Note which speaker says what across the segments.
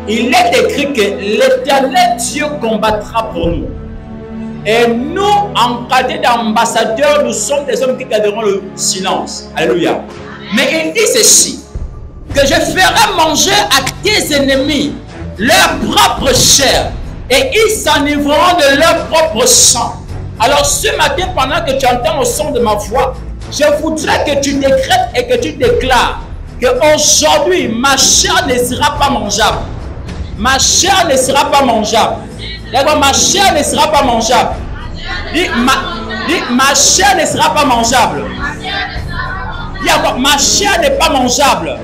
Speaker 1: il est écrit que l'Éternel Dieu combattra pour nous. Et nous, en qualité d'ambassadeurs, nous sommes des hommes qui garderont le silence. Alléluia. Mais il dit ceci, que je ferai manger à tes ennemis leur propre chair, et ils s'enivreront de leur propre sang. Alors ce matin, pendant que tu entends le son de ma voix, je voudrais que tu décrètes et que tu déclares qu'aujourd'hui, ma chair ne sera pas mangeable. Ma chair ne sera pas mangeable. D'accord, ma chair ne sera pas mangeable. Dis, ma chair ne sera pas mangeable. Dis encore, ma chair n'est pas mangeable.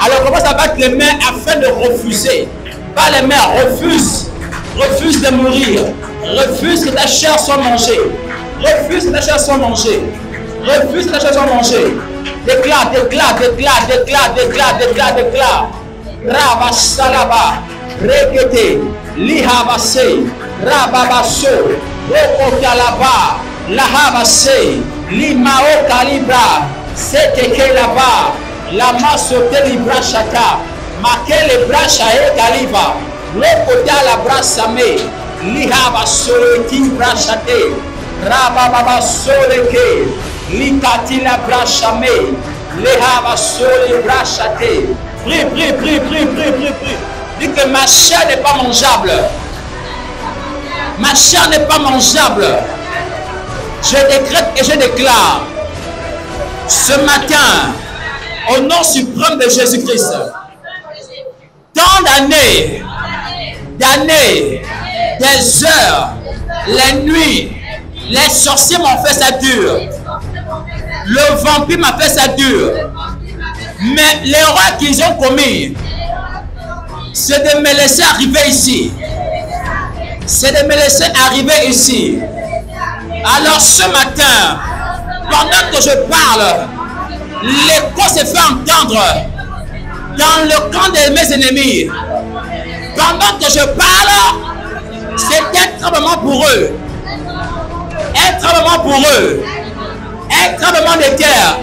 Speaker 1: Alors commence à battre les mains afin de refuser. Pas les mains, refuse. Refuse de mourir. Refuse que ta chair soit mangée. Refuse que ta chair soit mangée. Refuse que ta chair soit mangée. Déclare, déclare, déclare, déclare, déclare, déclare, déclare. Rava salaba, regete, lihavase, rababaso, rokotalaba, lahavase, limao calibra, seteke laba, lama sote libra chata, make le bracha e caliva, rokota la brasame, lihavase, libra chate, rababaso leke, likati la brachame, lihavase, libra chate. Prie, prie, prie, prie, prie, prie, prie. Dis que ma chair n'est pas mangeable. Ma chair n'est pas mangeable. Je décrète et je déclare ce matin, au nom suprême de Jésus-Christ, tant d'années, des heures, les nuits, les sorciers m'ont fait ça dur. Le vampire m'a fait ça dur. Mais l'erreur qu'ils ont commis, c'est de me laisser arriver ici. C'est de me laisser arriver ici. Alors ce matin, pendant que je parle, l'écho se fait entendre dans le camp de mes ennemis. Pendant que je parle, c'est un tremblement pour eux. Un tremblement pour eux. Un tremblement de terre.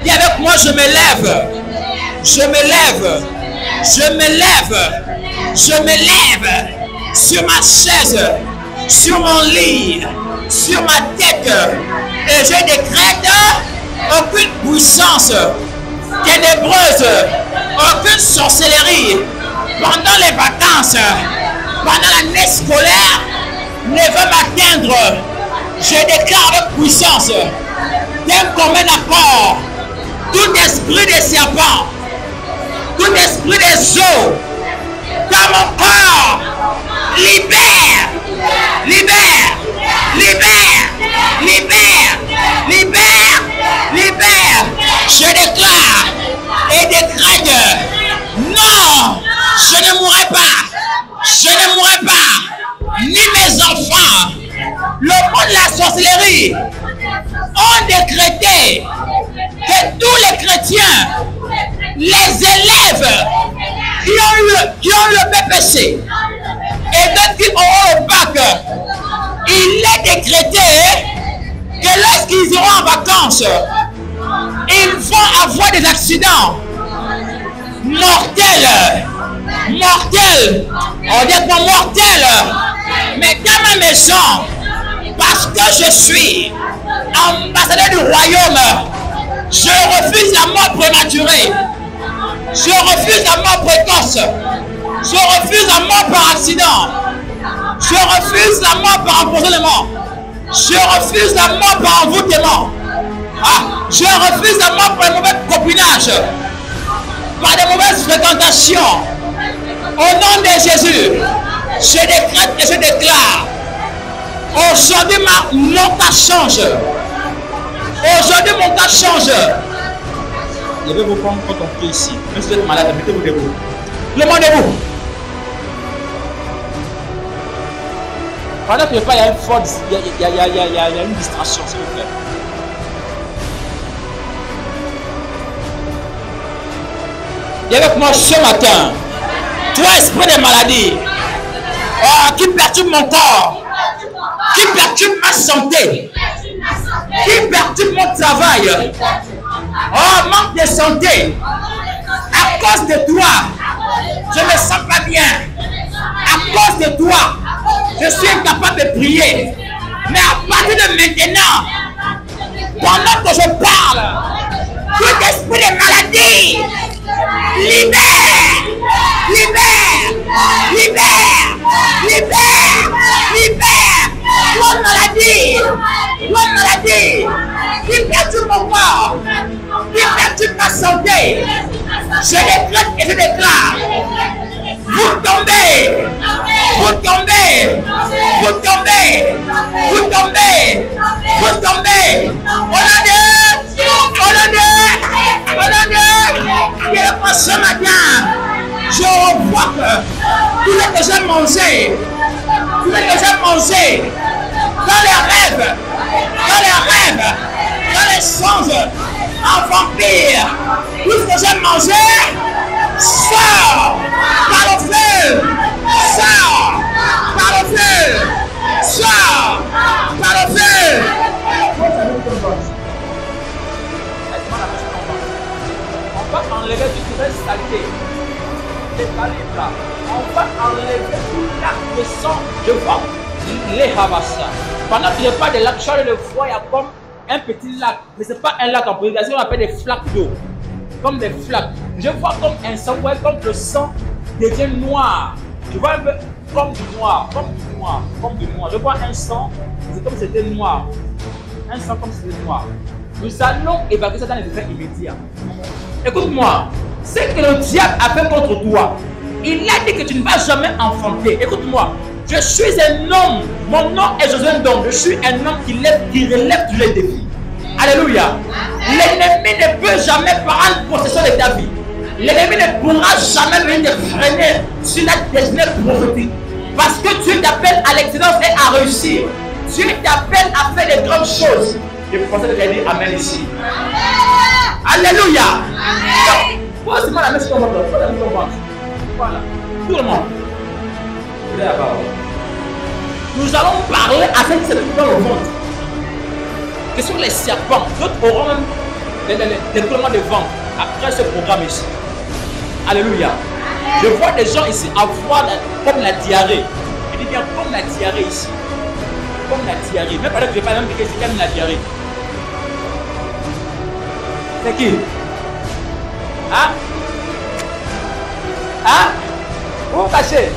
Speaker 1: Et avec moi, je me lève, je me lève, je me lève, je me lève sur ma chaise, sur mon lit, sur ma tête, et je décrète aucune puissance ténébreuse, aucune sorcellerie pendant les vacances, pendant l'année scolaire ne veut m'atteindre. Je déclare avec puissance d'un commun accord. Tout esprit de serpent, tout esprit des eaux, dans mon corps, libère, libère, libère, libère, libère, libère. Je déclare et décrète, non, je ne mourrai pas, je ne mourrai pas, ni mes enfants. Le monde de la sorcellerie ont décrété que tous les chrétiens, les élèves qui ont le BPC et d'autres qui auront le bac, il est décrété que lorsqu'ils iront en vacances, ils vont avoir des accidents mortels. Mortels. On dit pas mortels. Mais dans ma maison, parce que je suis ambassadeur du royaume, je refuse la mort prématurée. Je refuse la mort précoce. Je refuse la mort par accident. Je refuse la mort par empoisonnement. Je refuse la mort par envoûtement. Je refuse la mort par le mauvais copinage, par des mauvaises fréquentations. Au nom de Jésus, je décrète et je déclare. Aujourd'hui, mon cas change. Aujourd'hui, mon cas change. Je vais vous prendre quand on prie ici. Même si vous êtes malade, mettez-vous debout. Tout le monde debout. Pendant que je parle, il y a une faute, il y a une distraction, s'il vous plaît. Et avec moi ce matin, toi, esprit de maladie, qui perturbe mon corps, qui perturbe ma santé, qui perturbe mon travail, manque de santé, à cause de toi, Je ne me sens pas bien. À cause de toi, je suis incapable de prier. Mais à partir de maintenant, pendant que je parle, tout esprit de maladie, libère, libère, libère, libère, libère. Toi maladie, qui perturbe mon corps, qui perturbe ma santé. Je décrète et je déclare. Vous tombez, vous tombez, vous tombez, vous tombez, vous tombez. Et ce matin, je revois que tout ce que j'ai mangé, dans les rêves, dans les songes, en vampire, tout ce que j'ai mangé, sort par le feu, sort par le feu, sort par le feu. On va enlever toute nouvelle saleté, on va enlever tout l'acte de sang, je vois les habassa. Pendant que je parle de lac, je le vois, il y a comme un petit lac, mais ce n'est pas un lac en purification, on appelle des flaques d'eau, comme des flaques. Je vois comme un sang, ouais, comme le sang devient noir. Je vois un peu comme du noir, comme du noir. Je vois un sang, c'est comme si c'était noir. Un sang comme si c'était noir. Nous allons évacuer ça dans les effets immédiats. Écoute-moi, ce que le diable a fait contre toi, il a dit que tu ne vas jamais enfanter. Écoute-moi, je suis un homme, mon nom est Josué Ndong, je suis un homme qui relève tous les défis. Alléluia. L'ennemi ne peut jamais prendre possession de ta vie. L'ennemi ne pourra jamais venir te freiner sur la destinée prophétique. Parce que Dieu t'appelle à l'excellence et à réussir. Dieu t'appelle à faire des grandes choses. Je pensais que tu allais dire Amen ici. Alléluia. Pose-moi la main sur ton ventre. Voilà. Tout le monde. Nous allons parler à ceux qui se trouvent dans le ventre. Que sur les serpents, d'autres auront même des tournements de ventre après ce programme ici. Alléluia. Je vois des gens ici avoir comme la diarrhée. Je dis bien comme la diarrhée ici. Comme la diarrhée. Même pendant que je parle, même quelqu'un qui aime la diarrhée. C'est qui? Hein? Hein? Où caché?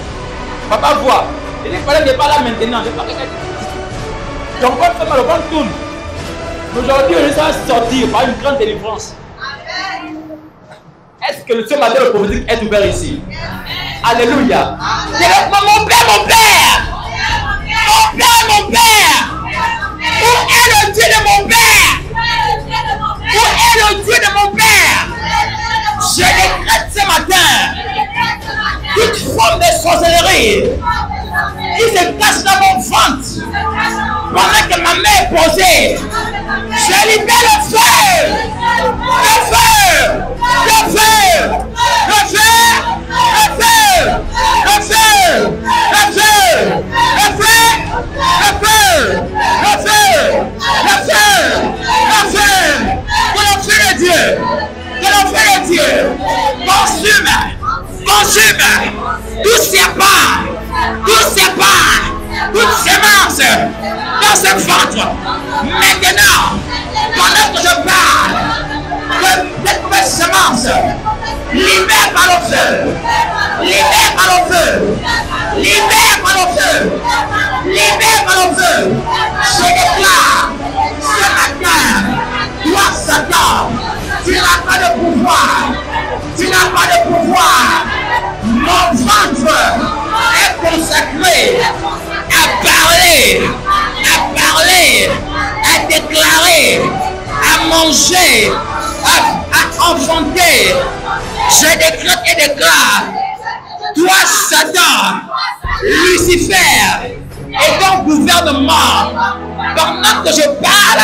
Speaker 1: Papa voit. Il dit que je n'est pas là maintenant. Je ne sais pas que ton corps fait mal, le corps tourne. Aujourd'hui, on va sortir par une grande délivrance. Est-ce que le matin le prophétique est ouvert ici? Alléluia. Mon père, mon père! Mon père, mon père! Où est le Dieu de mon père? Où est le Dieu de mon père? Je décrète ce matin toute forme de sorcellerie qui se cache dans mon ventre pendant que ma main est posée. Je libère le feu! Le feu! Le feu! Le feu! Le feu! Le feu! Le feu! Le feu! Le feu! Le feu! Le feu! Le feu! Que le feu de Dieu! Que le feu de Dieu consume! Consume! Tout serpent! Tout serpent! Toute semence dans ce ventre! Maintenant! Pendant que je parle, que cette mauvaise semence libère par le feu, libère par le feu, libère par le feu, libère par le feu. Je déclare ce matin, toi Satan, tu n'as pas de pouvoir, tu n'as pas de pouvoir. Mon ventre est consacré à parler, à déclarer, à manger, à enfanter. Je décrète et déclare, toi Satan, Lucifer et ton gouvernement, pendant que je parle,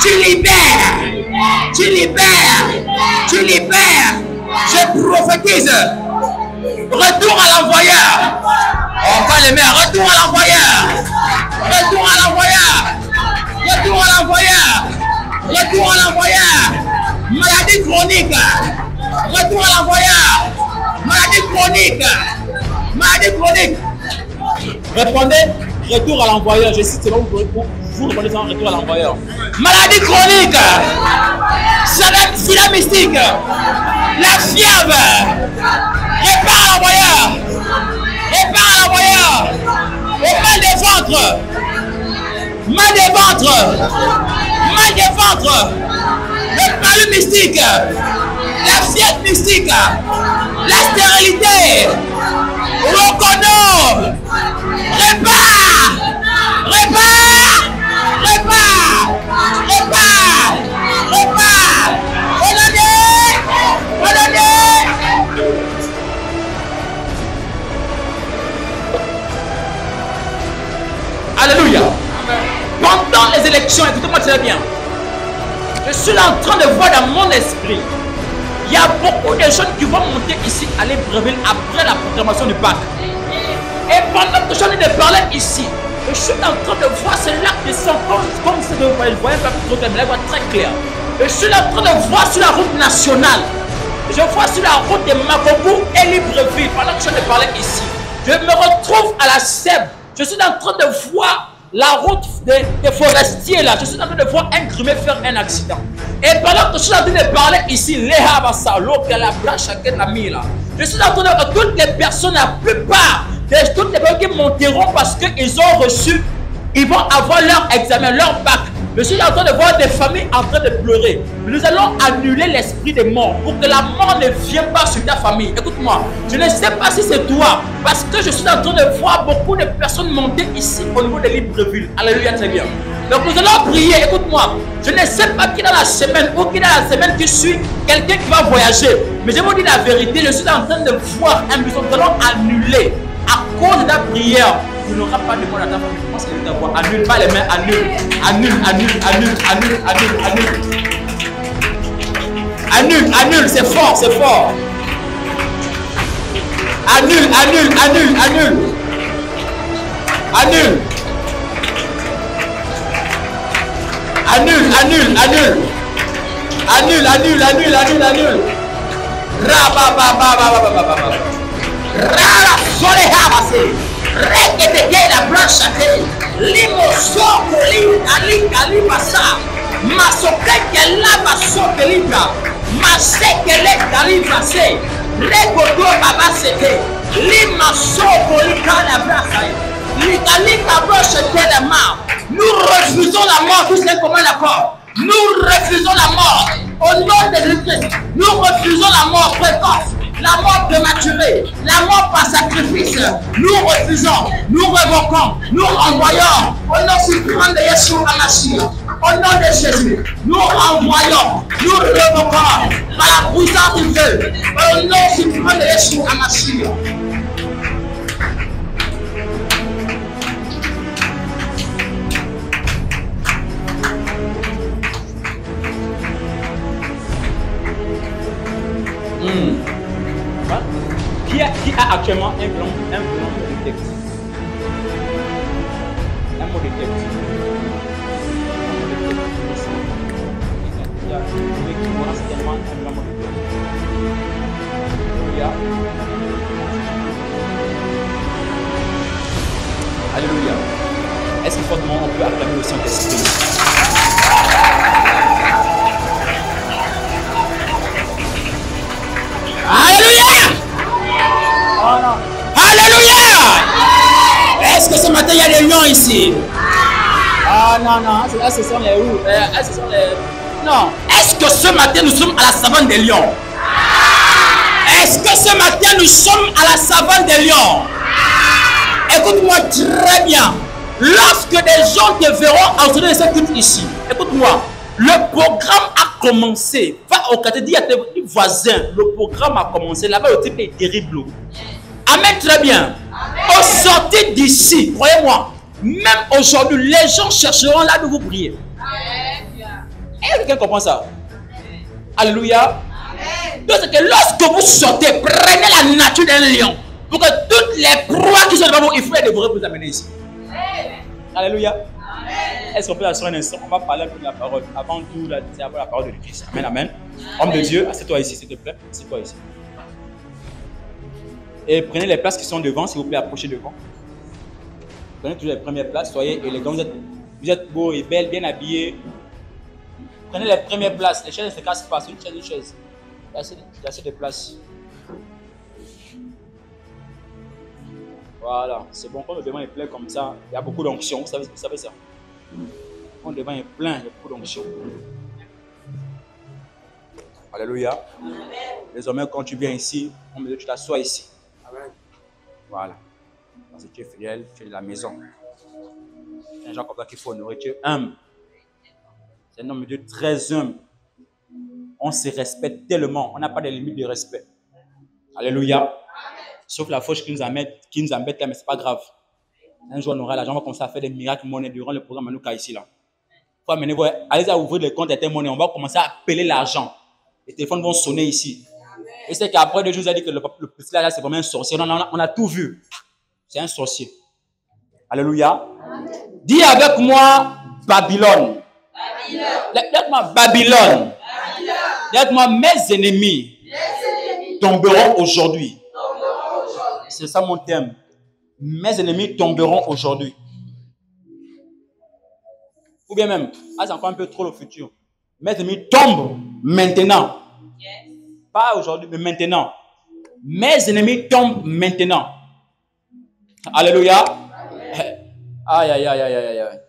Speaker 1: tu libères, tu libères, tu libères. Je prophétise, retour à l'envoyeur. On va les mettre, retour à l'envoyeur, retour à l'envoyeur, retour à l'envoyeur, retour à l'envoyeur. Maladie chronique, retour à l'envoyeur. Maladie chronique. Maladie chronique. Répondez, retour à l'envoyeur. Je cite, c'est bon, vous répondez sans retour à l'envoyeur. Maladie chronique. Sida mystique. La fièvre. Répare à l'envoyeur. Répare à l'envoyeur. Le mal de ventre. Mal de ventre. Mal de ventre. Le palu mystique. La fièvre mystique. La stérilité. Rocono. Répare. Répare. Répare. Répare. Répare. Alléluia. Pendant les élections, écoutez-moi très bien. Je suis en train de voir dans mon esprit. Il y a beaucoup de jeunes qui vont monter ici à Libreville après la proclamation du Pâques. Et pendant que je viens de parler ici, je suis en train de voir ce lac de sang comme c'est de voir, je ne voyais pas trop clair, mais là, je vois très clair. Je suis en train de voir sur la route nationale. Je vois sur la route de Makobu et Libreville. Pendant que je viens de parler ici, je me retrouve à la Sèvre. Je suis en train de voir la route des forestiers là. Je suis en train de voir un grumé faire un accident. Et pendant que je suis en train de parler ici, je suis en train de voir toutes les personnes, la plupart de toutes les personnes qui monteront parce qu'ils ont reçu, ils vont avoir leur examen, leur bac. Je suis en train de voir des familles en train de pleurer. Nous allons annuler l'esprit des morts pour que la mort ne vienne pas sur ta famille. Écoute-moi, je ne sais pas si c'est toi, parce que je suis en train de voir beaucoup de personnes monter ici au niveau de Libreville. Alléluia, très bien. Donc nous allons prier, écoute-moi. Je ne sais pas qui dans la semaine ou qui dans la semaine qui suit, quelqu'un qui va voyager. Mais je vous dis la vérité, je suis en train de voir un besoin. Nous allons annuler à cause de ta prière. Tu n'auras pas de mot à ta famille. Je pense que tu dois annule pas les mains, annule, annule, annule, annule, annule, annule, annule. Annule, annule, c'est fort, c'est fort. Annule, annule, annule, annule. Annule. Annule, annule, annule. Annule, annule, annule, annule, annule. Rababababababababa. Rara solehabase. Rekete la branche limo soko li ali ali pasa masoke ke la basoke libra maseke le dali pase rekodo baba sete lima soko li kana brasa li dali ka branche la mort. Nous refusons la mort, tout c'est comment d'accord. Nous refusons la mort au nom de Jésus. Nous refusons la mort précoce. La mort prématurée, la mort par sacrifice, nous refusons, nous révoquons, nous renvoyons au nom suprême de Yeshua HaMashiach. Au nom de Jésus, nous renvoyons, nous révoquons par la puissance du feu, au nom suprême de Yeshua HaMashiach. Qui a actuellement un plan de texte? Un mot de texte. Il y a certainement un plan de texte. Alléluia. Est-ce que fortement on peut acclamer le Saint-Esprit? Alléluia! Alléluia! Est-ce que ce matin il y a des lions ici? Ah non, non, là ce sont les roues. Ce sont les... Non. Est-ce que ce matin nous sommes à la savane des lions? Est-ce que ce matin nous sommes à la savane des lions? Écoute-moi très bien. Lorsque des gens te verront entrer cette culte ici, écoute-moi, le programme a commencé. Va au quartier, dis à tes voisins, le programme a commencé. Là-bas, le type est terrible. Amen, très bien. Amen. Au sortir d'ici, croyez-moi, même aujourd'hui, les gens chercheront là de vous prier. Est-ce que quelqu'un comprend ça? Amen. Alléluia. Amen. Donc, c'est que lorsque vous sortez, prenez la nature d'un lion. Pour que toutes les proies qui sont devant vous, il faut les dévorer pour vous amener ici. Amen. Alléluia. Est-ce qu'on peut assurer un instant? On va parler de la parole. Avant tout, c'est la parole de l'Église. Amen, amen. Homme de Dieu, assieds-toi ici, s'il te plaît. Assieds-toi ici. Et prenez les places qui sont devant, s'il vous plaît, approchez devant. Prenez toujours les premières places, soyez élégants, vous êtes beaux et belles, bien habillés. Prenez les premières places, les chaises ne se cassent pas, c'est une chaise. Il y a assez de places. Voilà, c'est bon, quand le devant est plein comme ça, il y a beaucoup d'onction, vous savez ça. Quand le devant est plein, il y a beaucoup d'onction. Alléluia. Désormais, quand tu viens ici, on me dit que tu t'assois ici. Amen. Voilà. Parce que tu es fidèle, tu es de la maison. C'est un genre comme ça qu'il faut honorer. Tu es humble. C'est un homme de Dieu très humble. On se respecte tellement. On n'a pas de limite de respect. Alléluia. Sauf la fauche qui nous embête là, mais ce n'est pas grave. Un jour, on aura l'argent, on va commencer à faire des miracles monnaie durant le programme Manouka ici. Là. Faut amener, allez à ouvrir les comptes et monnaie. On va commencer à appeler l'argent. Les téléphones vont sonner ici. Et c'est qu'après 2 jours, vous avez dit que le petit là, c'est vraiment un sorcier. Non, on a tout vu. C'est un sorcier. Alléluia. Dis avec moi Babylone. Dites-moi Babylone. Dites-moi mes ennemis tomberont aujourd'hui. C'est ça mon thème. Mes ennemis tomberont aujourd'hui. Ou bien même, c'est encore un peu trop le futur. Mes ennemis tombent maintenant. Pas aujourd'hui, mais maintenant. Mes ennemis tombent maintenant. Alléluia. Aïe, aïe, aïe, aïe, aïe, aïe.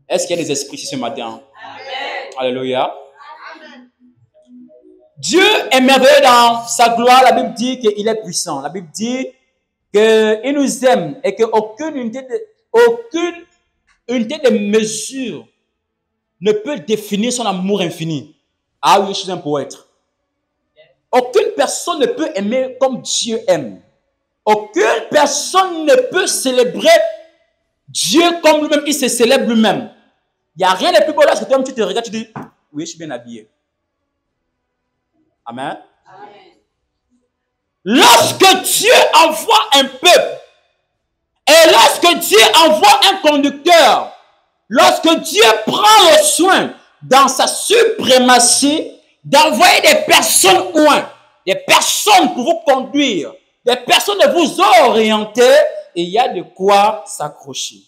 Speaker 1: Est-ce qu'il y a des esprits ici ce matin? Amen. Alléluia. Dieu est merveilleux dans sa gloire. La Bible dit qu'il est puissant. La Bible dit qu'il nous aime et qu'aucune unité de mesure ne peut définir son amour infini. Ah oui, je suis un poète. Aucune personne ne peut aimer comme Dieu aime. Aucune personne ne peut célébrer Dieu comme lui-même, il se célèbre lui-même. Il n'y a rien de plus beau lorsque toi-même tu te regardes, tu dis, oui, je suis bien habillé. Amen. Amen. Lorsque Dieu envoie un peuple, et lorsque Dieu envoie un conducteur, lorsque Dieu prend le soin dans sa suprématie d'envoyer des personnes loin, des personnes pour vous conduire, des personnes de vous orienter, et il y a de quoi s'accrocher.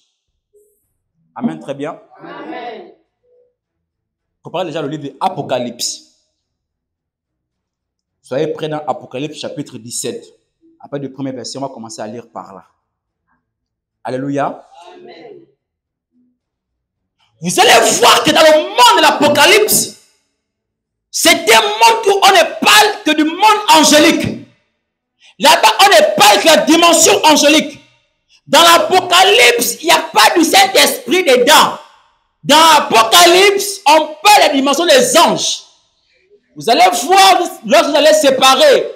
Speaker 1: Amen, très bien. Amen. Préparez déjà le livre de Apocalypse. Soyez prêts dans Apocalypse chapitre 17. Après le premier verset, on va commencer à lire par là. Alléluia. Amen. Vous allez voir que dans le monde de l'Apocalypse, c'est un monde où on ne parle que du monde angélique. Là-bas, on ne parle que de la dimension angélique. Dans l'Apocalypse, il n'y a pas du Saint-Esprit dedans. Dans l'Apocalypse, on parle de la dimension des anges. Vous allez voir, lorsque vous allez séparer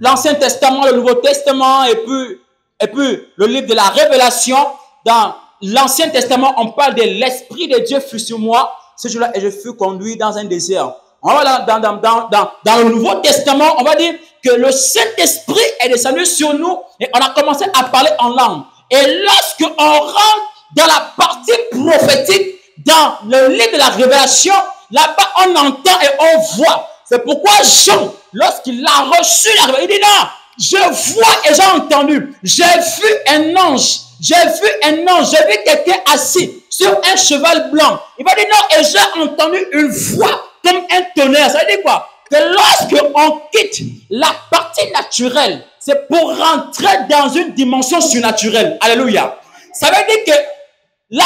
Speaker 1: l'Ancien Testament, le Nouveau Testament, et puis le livre de la Révélation, dans l'Ancien Testament, on parle de l'Esprit de Dieu fut sur moi, ce jour-là, et je fus conduit dans un désert. On va dans le Nouveau Testament, on va dire que le Saint-Esprit est descendu sur nous et on a commencé à parler en langue. Et lorsque on rentre dans la partie prophétique, dans le livre de la Révélation, là-bas on entend et on voit. C'est pourquoi Jean, lorsqu'il a reçu la révélation, il dit non, je vois et j'ai entendu. J'ai vu un ange. J'ai vu quelqu'un assis sur un cheval blanc. Il va dire non, et j'ai entendu une voix comme un tonnerre. Ça veut dire quoi? Que lorsque on quitte la partie naturelle, c'est pour rentrer dans une dimension surnaturelle. Alléluia. Ça veut dire que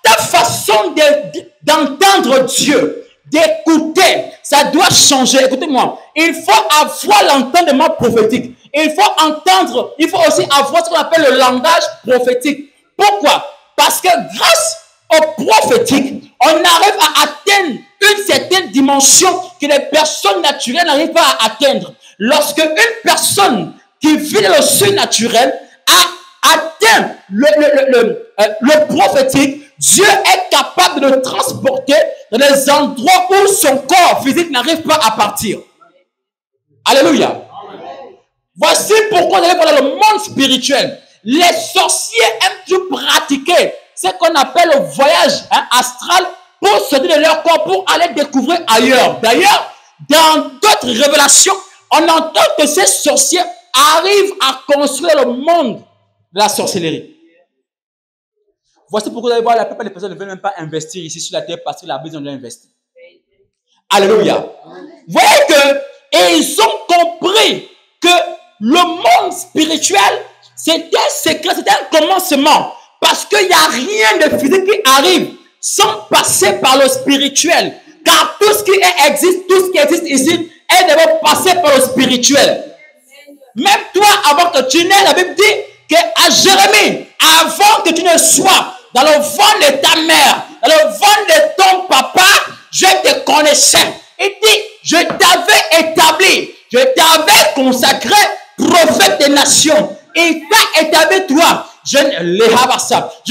Speaker 1: ta façon d'entendre Dieu, d'écouter, ça doit changer. Écoutez-moi, il faut avoir l'entendement prophétique. Il faut aussi avoir ce qu'on appelle le langage prophétique. Pourquoi? Parce que grâce au prophétique, on arrive à atteindre une certaine dimension que les personnes naturelles n'arrivent pas à atteindre. Lorsque une personne qui vit dans le surnaturel a atteint le prophétique, Dieu est capable de le transporter dans des endroits où son corps physique n'arrive pas à partir. Alléluia. Voici pourquoi vous allez voir dans le monde spirituel. Les sorciers aiment tout pratiquer ce qu'on appelle le voyage astral pour sortir de leur corps, pour aller découvrir ailleurs. D'ailleurs, dans d'autres révélations, on entend que ces sorciers arrive à construire le monde de la sorcellerie. Voici pourquoi vous allez voir, la plupart des personnes ne veulent même pas investir ici sur la terre parce que la besoin d'investir. Alléluia. Vous voyez que, et ils ont compris que le monde spirituel, c'était un secret, c'était un commencement. Parce qu'il n'y a rien de physique qui arrive sans passer par le spirituel. Car tout ce qui existe, tout ce qui existe ici, est d'abord passé par le spirituel. Même toi, avant que tu nais, la Bible dit qu'à Jérémie, avant que tu ne sois dans le ventre de ta mère, dans le ventre de ton papa, je te connaissais. Il dit, je t'avais établi, je t'avais consacré prophète des nations. Il t'a établi toi. Je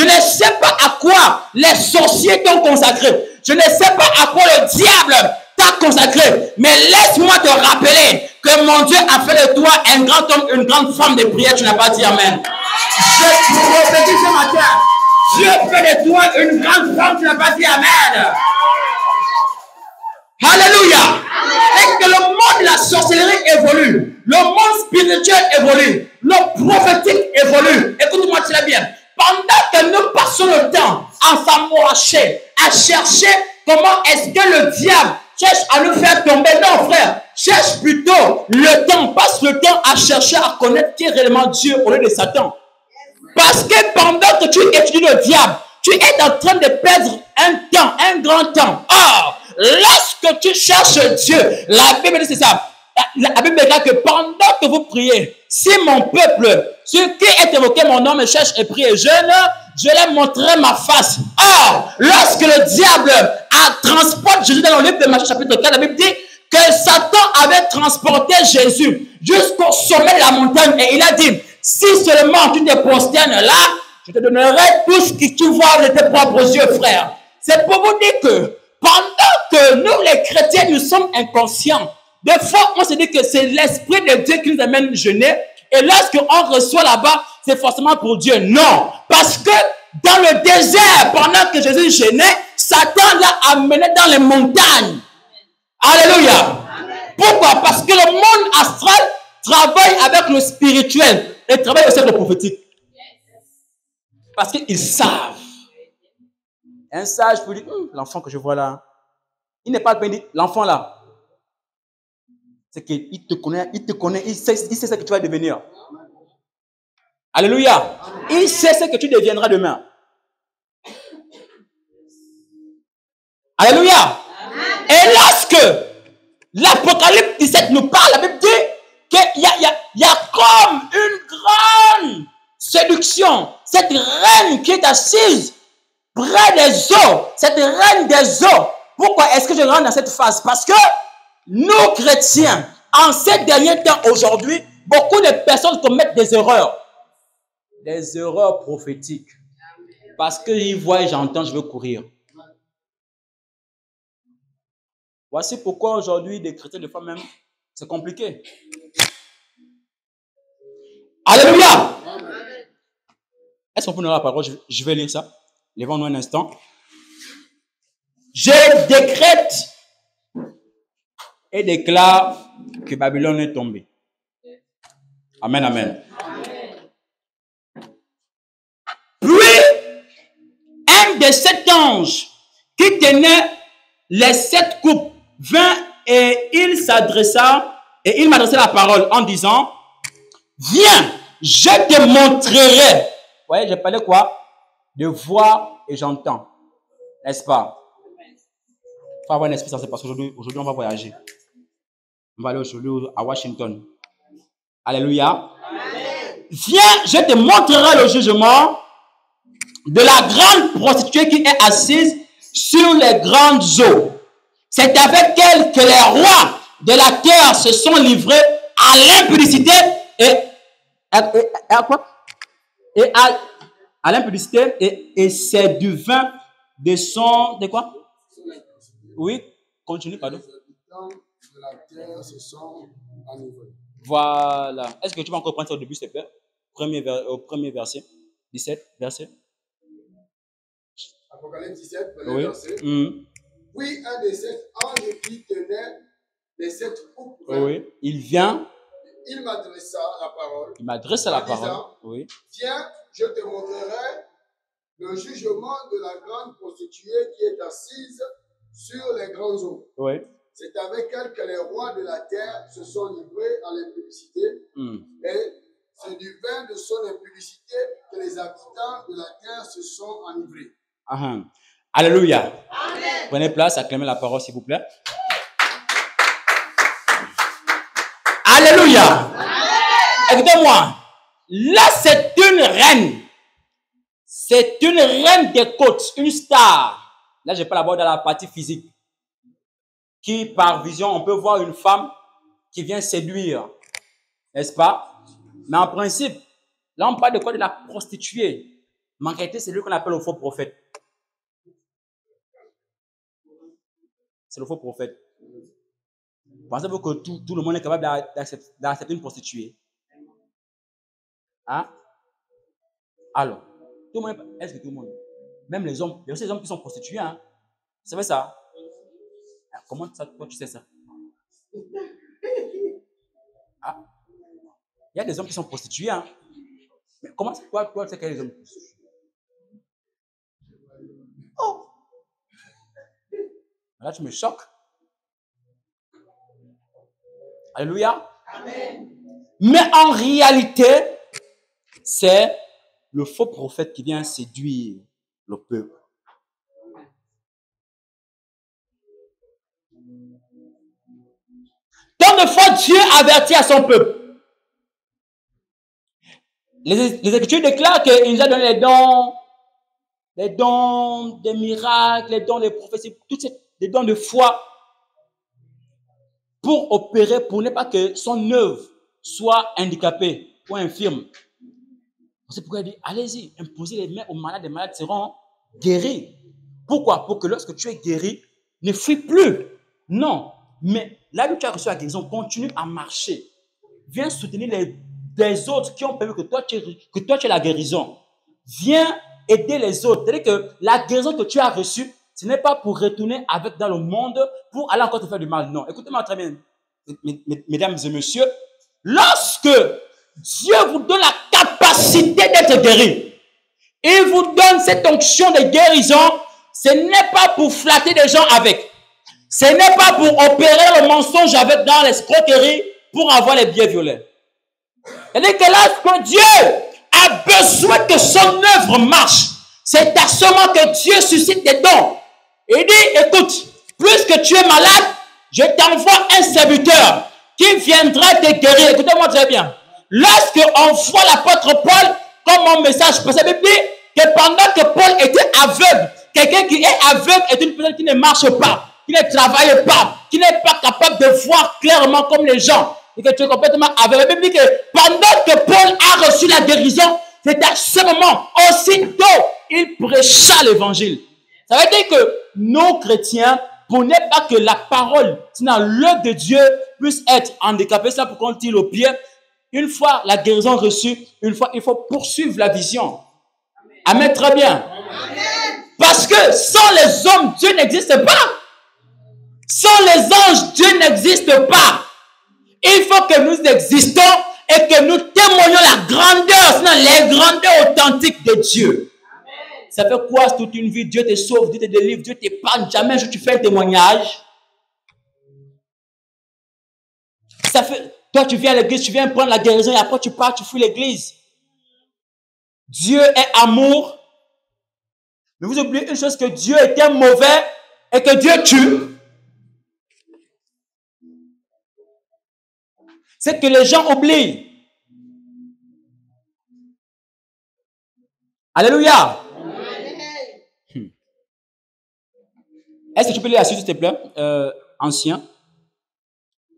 Speaker 1: ne sais pas à quoi les sorciers t'ont consacré. Je ne sais pas à quoi le diable t'a consacré. Mais laisse-moi te rappeler que mon Dieu a fait de toi un grand homme, une grande femme de prière. Tu n'as pas dit amen. Je prophétise ce matin. Dieu fait de toi une grande femme. Tu n'as pas dit amen. Alléluia. Et que le monde de la sorcellerie évolue. Le monde spirituel évolue. Le prophétique évolue. Écoute-moi très bien. Pendant que nous passons le temps à s'amouracher, à chercher comment est-ce que le diable cherche à nous faire tomber. Non, frère. Cherche plutôt le temps. Passe le temps à chercher à connaître qui est réellement Dieu au lieu de Satan. Parce que pendant que tu étudies le diable, tu es en train de perdre un temps, un grand temps. Or, lorsque tu cherches Dieu, la Bible dit c'est ça. La Bible dit que pendant que vous priez, si mon peuple, ceux qui est évoqué mon nom, me cherche et prie, je leur montrerai ma face. Or, lorsque le diable a transporté Jésus dans le livre de Matthieu chapitre 4, la Bible dit que Satan avait transporté Jésus jusqu'au sommet de la montagne et il a dit, si seulement tu te prosternes là, je te donnerai tout ce que tu vois de tes propres yeux, frère. C'est pour vous dire que pendant que nous, les chrétiens, nous sommes inconscients, des fois, on se dit que c'est l'Esprit de Dieu qui nous amène jeûner. Et lorsqu'on reçoit là-bas, c'est forcément pour Dieu. Non. Parce que dans le désert, pendant que Jésus jeûnait, Satan l'a amené dans les montagnes. Alléluia. Pourquoi? Parce que le monde astral travaille avec le spirituel et travaille aussi avec le prophétique. Parce qu'ils savent. Un sage peut dire, l'enfant que je vois là, il n'est pas béni, l'enfant là. C'est qu'il te connaît, il sait ce que tu vas devenir. Alléluia. Il sait ce que tu deviendras demain. Alléluia. Et lorsque l'Apocalypse 17 nous parle, la Bible dit qu'il y a comme une grande séduction. Cette reine qui est assise près des eaux. Cette reine des eaux. Pourquoi est-ce que je rentre dans cette phase? Parce que nous, chrétiens, en ces derniers temps, aujourd'hui, beaucoup de personnes commettent des erreurs. Des erreurs prophétiques. Parce qu'ils voient et j'entends, je veux courir. Voici pourquoi aujourd'hui, des chrétiens, des fois même, c'est compliqué. Alléluia! Est-ce qu'on peut nous avoir la parole? Je vais lire ça. Levons-nous un instant. Je décrète et déclare que Babylone est tombée. Amen, amen. Puis, un des 7 anges qui tenait les 7 coupes vint et il s'adressa et il m'adressait la parole en disant, viens, je te montrerai. Vous voyez, j'ai parlé quoi? De voir et j'entends. N'est-ce pas? Il faut avoir un esprit sensé parce qu'aujourd'hui, on va voyager. On va aller aujourd'hui à Washington. Alléluia. Amen. Viens, je te montrerai le jugement de la grande prostituée qui est assise sur les grandes eaux. C'est avec elle que les rois de la terre se sont livrés à l'impudicité et à quoi? Et à l'impudicité et c'est du vin de son... De quoi? Oui, continue, pardon. De la terre se sont enivrés. Voilà. Est-ce que tu vas encore prendre ça au début, s'il te plaît? Au premier verset. 17, verset.
Speaker 2: Apocalypse 17, premier verset. Puis un des 7 anges qui tenait les 7 coupes.
Speaker 1: Oui. Il vient.
Speaker 2: il m'adressa la parole.
Speaker 1: Il m'adressa la parole.
Speaker 2: Disant,
Speaker 1: oui.
Speaker 2: viens, je te montrerai le jugement de la grande prostituée qui est assise sur les grands eaux.
Speaker 1: Oui.
Speaker 2: C'est avec elle que les rois de la terre se sont livrés à l'impudicité. Et c'est du vin de son impudicité que les habitants de la terre se sont enivrés.
Speaker 1: Alléluia. Amen. Prenez place, acclamez la parole, s'il vous plaît. Alléluia. Écoutez-moi. Là, c'est une reine. C'est une reine des côtes, une star. Là, je parle d'abord dans la partie physique. Qui, par vision, on peut voir une femme qui vient séduire. N'est-ce pas? Mais en principe, là, on parle de quoi? De la prostituée. Mais en réalité, c'est lui qu'on appelle le faux prophète. C'est le faux prophète. Pensez-vous que tout le monde est capable d'accepter une prostituée? Hein? Alors, tout le monde, est-ce que tout le monde? Même les hommes, il y a aussi des hommes qui sont prostitués. Hein? Vous savez ça? Comment ça, toi, tu sais ça? Ah? Il y a des hommes qui sont prostitués. Hein? Mais comment toi, tu sais qu'il y a des hommes prostitués? Oh! Là, tu me choques. Alléluia. Amen. Mais en réalité, c'est le faux prophète qui vient séduire le peuple. Tant de fois, Dieu avertit à son peuple. Les Écritures déclarent qu'il nous a donné les dons des miracles, les dons des prophéties, les dons de foi pour opérer, pour ne pas que son œuvre soit handicapée ou infirme. C'est pourquoi il dit, allez-y, imposez les mains aux malades, les malades seront guéris. Pourquoi? Pour que lorsque tu es guéri, ne fuis plus. Non, mais là où tu as reçu la guérison, continue à marcher. Viens soutenir les autres qui ont permis que toi tu aies la guérison. Viens aider les autres. C'est-à-dire que la guérison que tu as reçue, ce n'est pas pour retourner avec dans le monde, pour aller encore te faire du mal. Non, écoutez-moi très bien, mesdames et messieurs. Lorsque Dieu vous donne la capacité d'être guéri, il vous donne cette onction de guérison, ce n'est pas pour flatter des gens avec. Ce n'est pas pour opérer le mensonge avec dans l'escroquerie pour avoir les billets violets. C'est-à-dire que lorsque Dieu a besoin que son œuvre marche, c'est à ce moment que Dieu suscite des dons. Il dit, écoute, plus que tu es malade, je t'envoie un serviteur qui viendra te guérir. Écoutez-moi très bien. Lorsqu'on voit l'apôtre Paul comme mon message, parce que la Bible dit que pendant que Paul était aveugle, quelqu'un qui est aveugle est une personne qui ne marche pas, qui ne travaille pas, qui n'est pas capable de voir clairement comme les gens, et que tu es complètement aveugle. La Bible dit que pendant que Paul a reçu la guérison, c'est à ce moment, aussitôt, il prêcha l'évangile. Ça veut dire que nos chrétiens, pour ne pas que la parole, sinon l'œuvre de Dieu puisse être handicapée, c'est là pour qu'on tire au pied. Une fois la guérison reçue, une fois, il faut poursuivre la vision. Amen, très bien. Amen. Parce que sans les hommes, Dieu n'existe pas. Sans les anges, Dieu n'existe pas. Il faut que nous existons et que nous témoignons la grandeur, sinon les grandeurs authentiques de Dieu. Amen. Ça fait quoi toute une vie? Dieu te sauve, Dieu te délivre, Dieu t'épargne. Jamais tu fais un témoignage. Ça fait... Toi, tu viens à l'église, tu viens prendre la guérison et après tu pars, tu fuis l'église. Dieu est amour. Mais vous oubliez une chose, que Dieu était mauvais et que Dieu tue. C'est que les gens oublient. Alléluia. Est-ce que tu peux lire la suite, s'il te plaît? Ancien.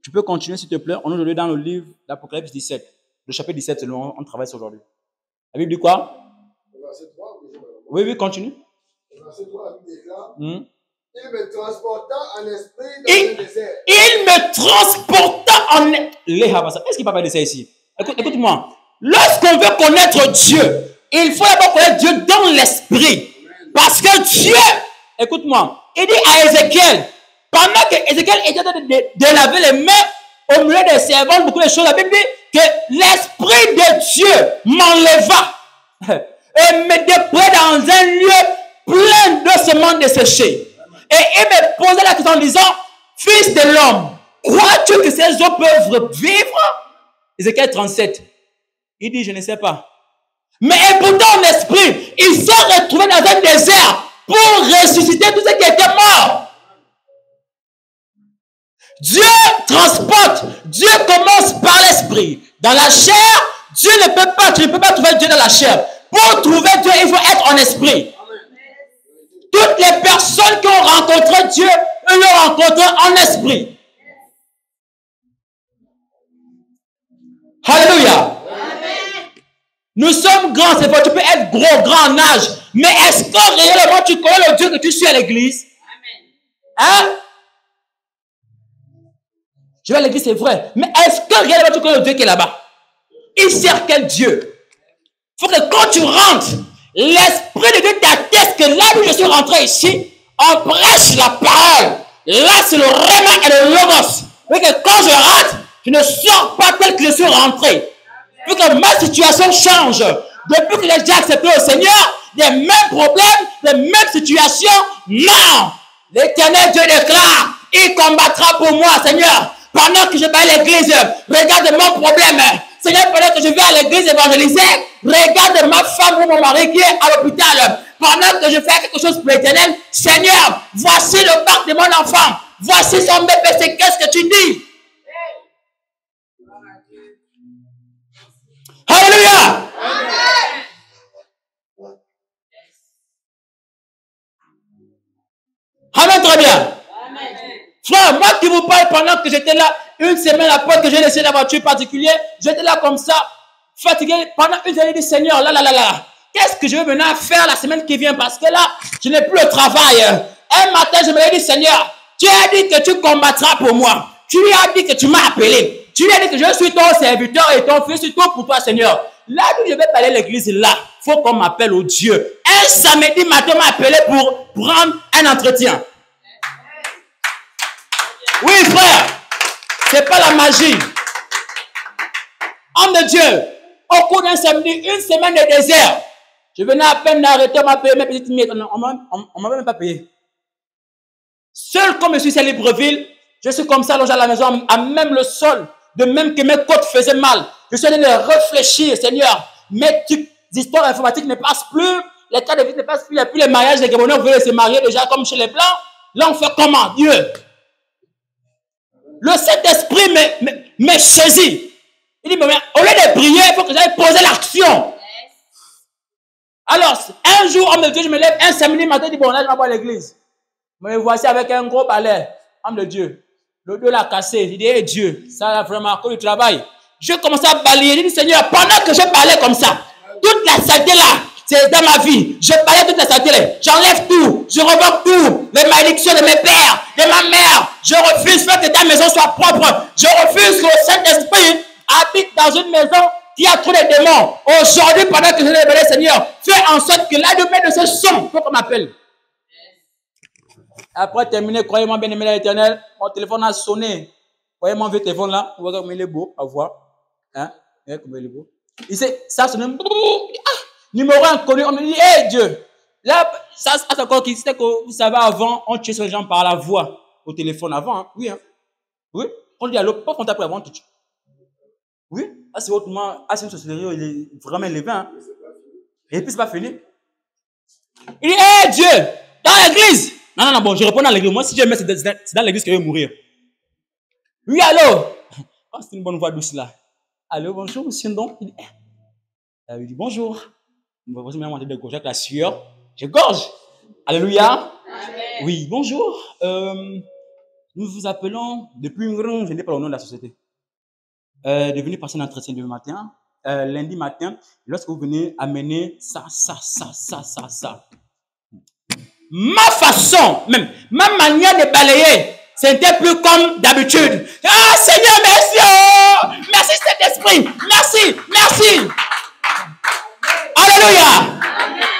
Speaker 1: Tu peux continuer, s'il te plaît. On est aujourd'hui dans le livre d'Apocalypse 17. Le chapitre 17, on travaille sur aujourd'hui. La Bible dit quoi?
Speaker 2: Verset 3,
Speaker 1: oui, continue.
Speaker 2: Verset 3, la Bible déclare, il me transporta en esprit dans le désert.
Speaker 1: Il me transporta en... Est-ce qu'il parle de ça ici? Écoute-moi. Lorsqu'on veut connaître Dieu, il faut d'abord connaître Dieu dans l'esprit. Parce que Dieu, écoute-moi, il dit à Ézéchiel, pendant que Ézéchiel était en train de laver les mains au milieu des servantes, beaucoup de choses. La Bible dit que l'Esprit de Dieu m'enleva et me déploya dans un lieu plein de semences desséchées. Et il me posait la question en disant, Fils de l'homme, crois-tu que ces eaux peuvent vivre? Ézéchiel 37. Il dit, je ne sais pas. Mais pourtant, en esprit, il s'est retrouvé dans un désert pour ressusciter tous ceux qui étaient morts. Dieu transporte, Dieu commence par l'esprit. Dans la chair, Dieu ne peut pas, tu ne peux pas trouver Dieu dans la chair. Pour trouver Dieu, il faut être en esprit. Toutes les personnes qui ont rencontré Dieu, eux l'ont rencontré en esprit. Alléluia. Nous sommes grands, c'est vrai, tu peux être gros, grand en âge. Mais est-ce que réellement tu connais le Dieu que tu suis à l'église? Hein? Je vais à l'église, c'est vrai. Mais est-ce que réellement tu connais le Dieu qui est là-bas? Il sert quel Dieu? Il faut que quand tu rentres, l'Esprit de Dieu t'atteste que là où je suis rentré ici, on prêche la parole. Là, c'est le Rhéma et le Logos. Mais que quand je rentre, je ne sors pas tel que je suis rentré. Puis que ma situation change. Depuis que j'ai déjà accepté le Seigneur, les mêmes problèmes, les mêmes situations, non. L'Éternel Dieu déclare, il combattra pour moi, Seigneur. Pendant que je vais à l'église, regarde mon problème. Seigneur, pendant que je vais à l'église évangéliser, regarde ma femme ou mon mari qui est à l'hôpital. Pendant que je fais quelque chose pour l'Éternel, Seigneur, voici le bac de mon enfant. Voici son bébé, c'est qu'est-ce que tu dis? Alléluia! Amen, très bien. Frère, moi qui vous parle pendant que j'étais là, une semaine après que j'ai laissé la voiture particulière, j'étais là comme ça, fatigué, pendant une semaine, je dis, Seigneur, là, qu'est-ce que je vais maintenant faire la semaine qui vient? Parce que là, je n'ai plus le travail. Un matin, je me suis dit, Seigneur, tu as dit que tu combattras pour moi. Tu lui as dit que tu m'as appelé. Tu lui as dit que je suis ton serviteur et ton fils, c'est tout pour toi, Seigneur. Là où je vais parler à l'église, là, il faut qu'on m'appelle au Dieu. Un samedi matin, on m'a appelé pour prendre un entretien. Oui, frère, c'est pas la magie. Homme de Dieu, au cours d'un samedi, une semaine de désert, je venais à peine d'arrêter, on m'a payé mes petites miettes. On m'a même pas payé. Seul comme je suis à Libreville, je suis comme ça, allongé à la maison, à même le sol, de même que mes côtes faisaient mal. Je suis allé réfléchir, Seigneur, mes histoires informatiques ne passent plus, les cas de vie ne passent plus, il n'y a plus les mariages, les Gabonais veulent se marier déjà comme chez les Blancs. Là, on fait comment? Dieu. Le Saint-Esprit me saisit. Il dit, mais au lieu de prier, il faut que j'aille poser l'action. Alors, un jour, homme de Dieu, je me lève un samedi matin, je dis, bon, là, je vais à l'église. Me voici avec un gros balai. Homme de Dieu. Le dos l'a cassé. Je dis, hey Dieu, ça a vraiment à cause du travail. Je commence à balayer. Je dis, Seigneur, pendant que je balais comme ça, toute la saleté là, c'est dans ma vie. Je balaye toute la saleté là. J'enlève tout. Je revoque tout. Les malédictions de mes pères, de ma mère. Je refuse que ta maison soit propre. Je refuse que le Saint-Esprit habite dans une maison qui a trop de démons. Aujourd'hui, pendant que je l'ai balé, Seigneur, fais en sorte que là, de ce son, faut qu'on m'appelle. Après terminer, croyez-moi bien aimé l'Éternel, mon téléphone a sonné. Voyez mon vieux téléphone là, vous voyez comme il est beau à voir. Hein? Vous voyez comme il est beau. Il sait, ça a sonné. Ah, numéro inconnu, on me dit, hey Dieu. Là, ça c'est encore qui c'était que vous savez avant, on tuait les gens par la voix au téléphone avant. Hein? Oui, hein? Oui. On dit allô, pas qu'on t'appelle avant, tu tues. Oui. Ah, c'est autrement, ah, c'est une société, il est vraiment élevé. Hein? Et puis c'est pas fini. Il dit, hey Dieu, dans l'église. Non, bon, je réponds dans l'église. Moi, si je mets, c'est dans l'église que je vais mourir. Oui, allô? Oh, c'est une bonne voix douce là. Allô, bonjour, monsieur Ndon. Il dit bonjour. Voici même de gorge avec la sueur. Je gorge. Alléluia. Amen. Oui, bonjour. Nous vous appelons depuis une grande, je n'ai pas le nom de la société. De venir passer un entretien demain matin, lundi matin, lorsque vous venez amener ça. Ma façon, même ma manière de balayer, c'était plus comme d'habitude. Ah Seigneur, merci, oh, merci Saint-Esprit, merci. Alléluia.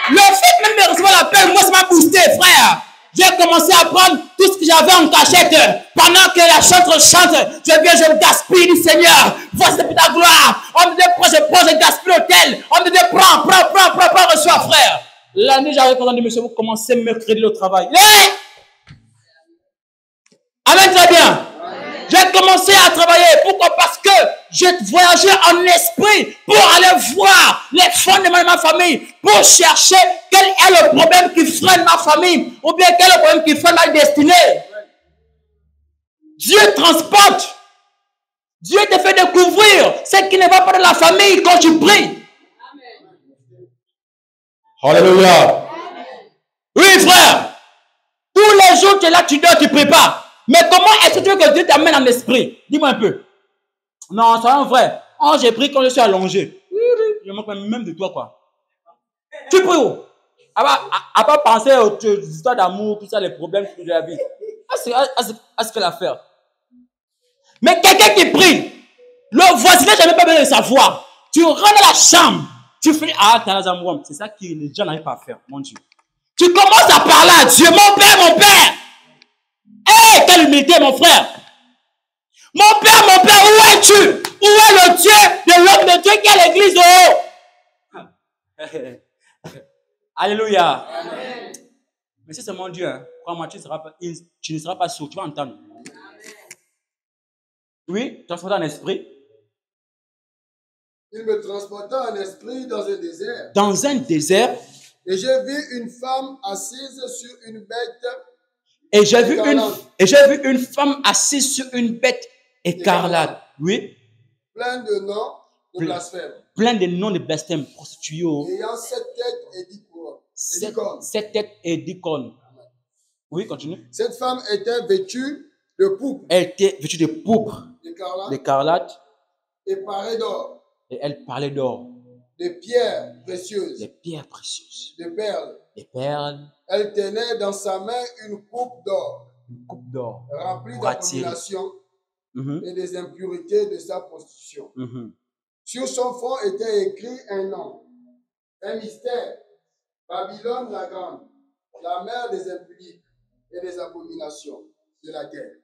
Speaker 1: Le fait même de recevoir l'appel, moi ça m'a boosté, frère. J'ai commencé à prendre tout ce que j'avais en cachette. Pendant que la chanteuse chante, je le gaspille, dit Seigneur, voici depuis ta gloire. On me dit, je gaspille l'hôtel. On me dit, prends, reçois, frère. L'année, j'avais commandé, monsieur, vous commencez mercredi le travail. Hey! Amen, très bien. J'ai commencé à travailler. Pourquoi? Parce que je voyageais en esprit pour aller voir les fondements de ma famille, pour chercher quel est le problème qui freine ma famille, ou bien quel est le problème qui freine ma destinée. Dieu transporte. Dieu te fait découvrir ce qui ne va pas dans la famille quand tu pries. Alléluia. Oui, frère. Tous les jours, tu es là, tu dors, tu ne pries pas. Mais comment est-ce que tu veux que Dieu t'amène en esprit? Dis-moi un peu. Non, c'est vrai. Oh, j'ai pris quand je suis allongé. Je manque même de toi, quoi. Tu pries où? À pas penser aux histoires d'amour, tout ça, les problèmes de la vie. À ce que l'affaire. Mais quelqu'un qui prie, le voisinage n'a même pas besoin de savoir. Tu rentres dans la chambre, tu fais, t'as les amours. C'est ça que les gens n'arrivent pas à faire, mon Dieu. Tu commences à parler à Dieu, mon Père. Hé, quelle humilité, mon frère. Mon Père, où es-tu? Où est le Dieu de l'homme de Dieu qui est l'église de haut? Alléluia. Amen. Mais si c'est mon Dieu, hein, crois-moi, tu ne seras pas sourd, tu vas entendre. Oui, transporter en esprit.
Speaker 2: Il me transporta en esprit dans un désert.
Speaker 1: Dans un désert.
Speaker 2: Et j'ai vu une femme assise sur une bête.
Speaker 1: Et j'ai vu une femme assise sur une bête écarlate. Oui.
Speaker 2: Plein de noms de blasphème.
Speaker 1: Plein de noms de blasphème. Prostituées.
Speaker 2: Ayant 7 têtes et 10 cornes.
Speaker 1: 7 têtes et 10 cornes. Oui, continue.
Speaker 2: Cette femme était vêtue de pourpre.
Speaker 1: Elle était vêtue de pourpre. D'écarlate.
Speaker 2: Et parée d'or.
Speaker 1: Et elle parlait d'or.
Speaker 2: De pierres précieuses.
Speaker 1: Des pierres précieuses.
Speaker 2: De perles.
Speaker 1: Des perles.
Speaker 2: Elle tenait dans sa main une coupe d'or.
Speaker 1: Une coupe d'or.
Speaker 2: Remplie d'abominations et des impurités de sa prostitution. Sur son front était écrit un nom, un mystère. Babylone la grande, la mère des impudiques et des abominations de la terre.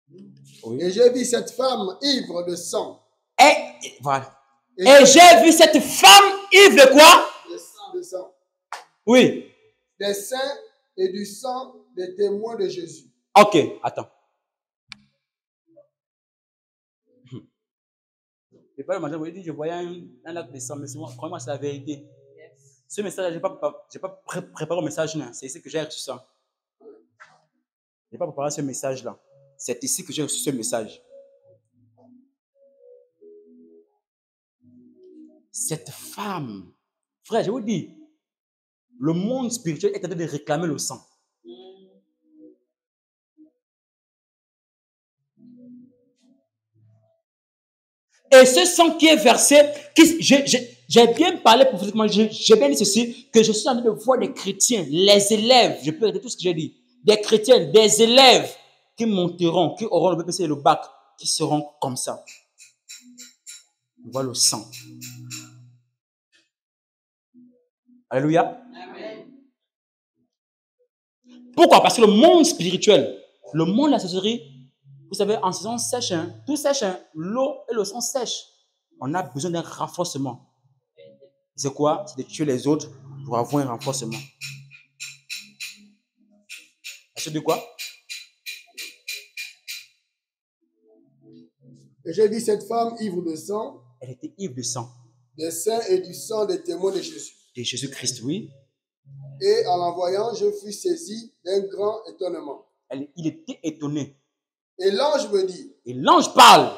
Speaker 2: Oui. Et j'ai vu cette femme ivre de sang.
Speaker 1: Et voilà. Et j'ai vu cette femme ivre de quoi?
Speaker 2: De sang. Oui. Des saints et du sang des témoins de Jésus.
Speaker 1: Ok, attends. Et pas le matin, vous dit, je voyais un acte de sang, mais crois-moi, c'est la vérité. Yes. Ce message, je n'ai pas préparé le message, c'est ici que j'ai reçu ça. Je n'ai pas préparé ce message-là. C'est ici que j'ai reçu ce message. Cette femme, frère, je vous dis, le monde spirituel est en train de réclamer le sang. Et ce sang qui est versé, j'ai bien parlé prophétiquement, j'ai bien dit ceci, que je suis en train de voir des chrétiens, les élèves, je peux répéter tout ce que j'ai dit, des chrétiens, des élèves qui monteront, qui auront le BPC et le bac, qui seront comme ça. On voit le sang. Alléluia. Amen. Pourquoi? Parce que le monde spirituel, le monde de la sorcellerie, vous savez, en saison sèche, tout sèche, l'eau et le sang sèchent. On a besoin d'un renforcement. C'est quoi? C'est de tuer les autres pour avoir un renforcement. C'est de quoi?
Speaker 2: Et j'ai vu cette femme ivre de sang.
Speaker 1: Elle était ivre de sang.
Speaker 2: Des saints et du sang des témoins de Jésus.
Speaker 1: De Jésus-Christ, oui.
Speaker 2: Et en la voyant, je fus saisi d'un grand étonnement.
Speaker 1: Il était étonné.
Speaker 2: Et l'ange me dit.
Speaker 1: Et l'ange parle.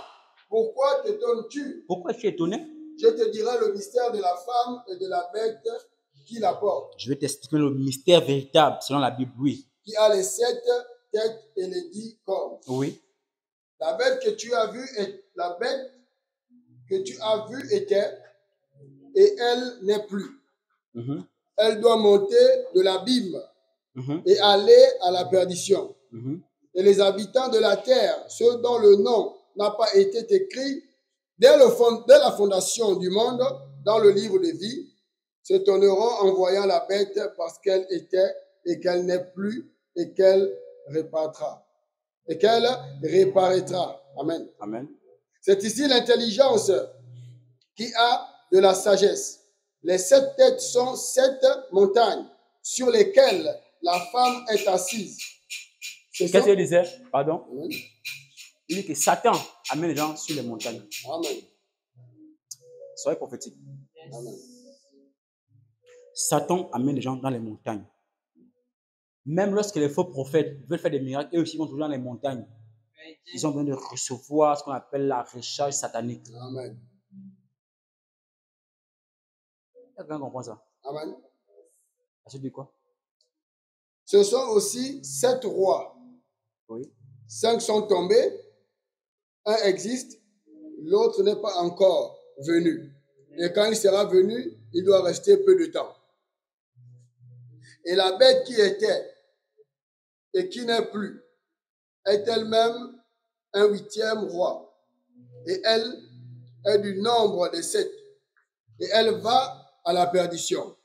Speaker 2: Pourquoi t'étonnes-tu?
Speaker 1: Pourquoi tu es étonné?
Speaker 2: Je te dirai le mystère de la femme et de la bête qui la porte.
Speaker 1: Je vais t'expliquer le mystère véritable selon la Bible, oui.
Speaker 2: Qui a les 7 têtes et les 10 cornes.
Speaker 1: Oui.
Speaker 2: La bête que tu as vue était, et elle n'est plus. Elle doit monter de l'abîme et aller à la perdition. Et les habitants de la terre, ceux dont le nom n'a pas été écrit dès la fondation du monde dans le livre de vie, s'étonneront en voyant la bête parce qu'elle était et qu'elle n'est plus et qu'elle réparera. Et qu'elle réparaîtra. Amen.
Speaker 3: Amen.
Speaker 2: C'est ici l'intelligence qui a de la sagesse. Les 7 têtes sont 7 montagnes sur lesquelles la femme est assise.
Speaker 3: Qu'est-ce qu'il disait? Pardon? Amen. Il dit que Satan amène les gens sur les montagnes.
Speaker 2: Amen.
Speaker 3: Soyez prophétique.
Speaker 2: Amen.
Speaker 3: Satan amène les gens dans les montagnes. Même lorsque les faux prophètes veulent faire des miracles, eux aussi vont toujours dans les montagnes. Ils ont besoin de recevoir ce qu'on appelle la recharge satanique.
Speaker 2: Amen.
Speaker 3: Quelqu'un comprend ça?
Speaker 2: Amen.
Speaker 3: Ça dit quoi?
Speaker 2: Ce sont aussi 7 rois.
Speaker 3: Oui.
Speaker 2: 5 sont tombés. Un existe. L'autre n'est pas encore venu. Et quand il sera venu, il doit rester peu de temps. Et la bête qui était et qui n'est plus est elle-même un 8e roi. Et elle est du nombre des 7. Et elle va à la perdition.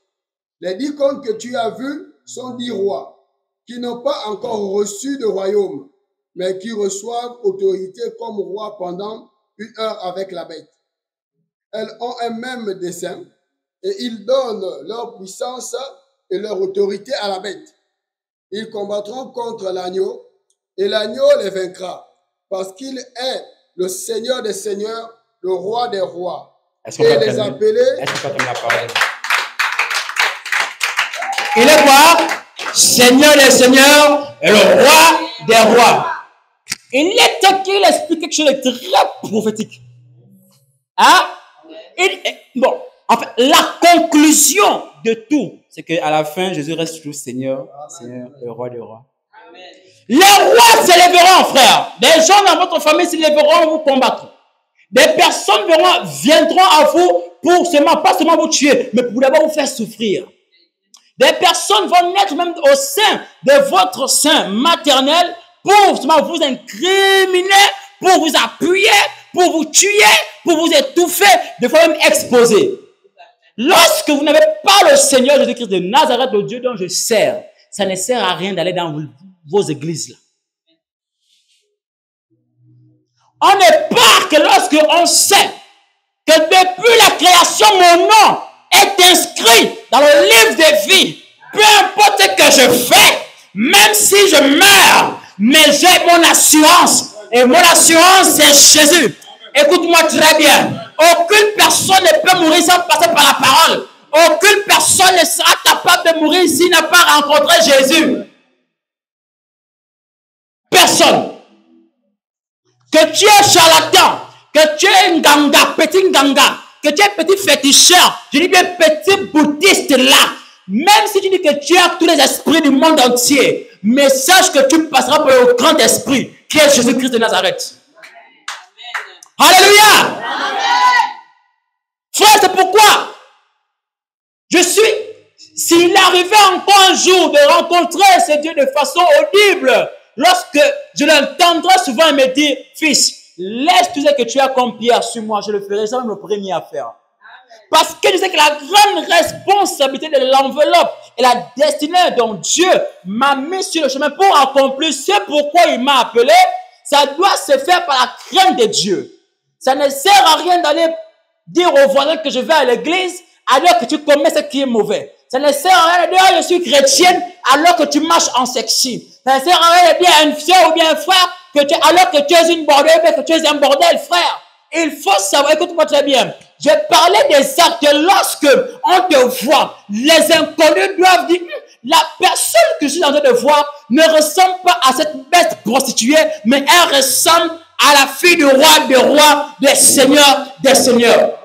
Speaker 2: Les 10 contes que tu as vus sont 10 rois qui n'ont pas encore reçu de royaume, mais qui reçoivent autorité comme roi pendant 1 heure avec la bête. Elles ont un même dessein et ils donnent leur puissance et leur autorité à la bête. Ils combattront contre l'agneau et l'agneau les vaincra parce qu'il est le Seigneur des seigneurs, le roi des rois.
Speaker 3: Et les
Speaker 2: appeler.
Speaker 1: Il est quoi? Seigneur des seigneurs et le roi des rois. Il est qu'il explique quelque chose de très prophétique. Hein? Bon, en fait, la conclusion de tout, c'est qu'à la fin, Jésus reste toujours Seigneur, Seigneur, le roi des rois. Amen. Les rois s'élèveront, frère. Des gens dans votre famille s'élèveront, vous combattront. Des personnes viendront à vous pour seulement, pas seulement vous tuer, mais pour d'abord vous faire souffrir. Des personnes vont naître même au sein de votre sein maternel pour seulement vous incriminer, pour vous appuyer, pour vous tuer, pour vous étouffer, des fois même exposer. Lorsque vous n'avez pas le Seigneur Jésus-Christ de Nazareth, le Dieu dont je sers, ça ne sert à rien d'aller dans vos églises là. On ne part que lorsque on sait que depuis la création, mon nom est inscrit dans le livre de vie. Peu importe ce que je fais, même si je meurs, mais j'ai mon assurance. Et mon assurance, c'est Jésus. Écoute-moi très bien. Aucune personne ne peut mourir sans passer par la parole. Aucune personne ne sera capable de mourir s'il n'a pas rencontré Jésus. Personne. Que tu es charlatan, que tu es nganga, petit nganga, que tu es petit féticheur, je dis bien petit bouddhiste là, même si tu dis que tu as tous les esprits du monde entier, mais sache que tu passeras par le grand esprit qui est Jésus-Christ de Nazareth. Amen. Alléluia. Frère, c'est pourquoi s'il arrivait encore un jour de rencontrer ce Dieu de façon audible, lorsque je l'entendrai souvent me dire, fils, laisse tout ce que tu as comme pierre sur moi, je le ferai, c'est même le premier à faire. Parce que je sais que la grande responsabilité de l'enveloppe et la destinée dont Dieu m'a mis sur le chemin pour accomplir ce pourquoi il m'a appelé, ça doit se faire par la crainte de Dieu. Ça ne sert à rien d'aller dire aux voisins que je vais à l'église alors que tu commets ce qui est mauvais. Ça ne sert à rien de dire je suis chrétienne alors que tu marches en sexy. Ça ne sert à rien de dire à une soeur ou bien un frère alors que tu es une bordelle, mais que tu es un bordel, frère. Il faut savoir, écoute-moi très bien. Je parlais des actes. Lorsque on te voit, les inconnus doivent dire, la personne que je suis en train de voir ne ressemble pas à cette bête prostituée, mais elle ressemble à la fille du roi des rois, des seigneurs des seigneurs.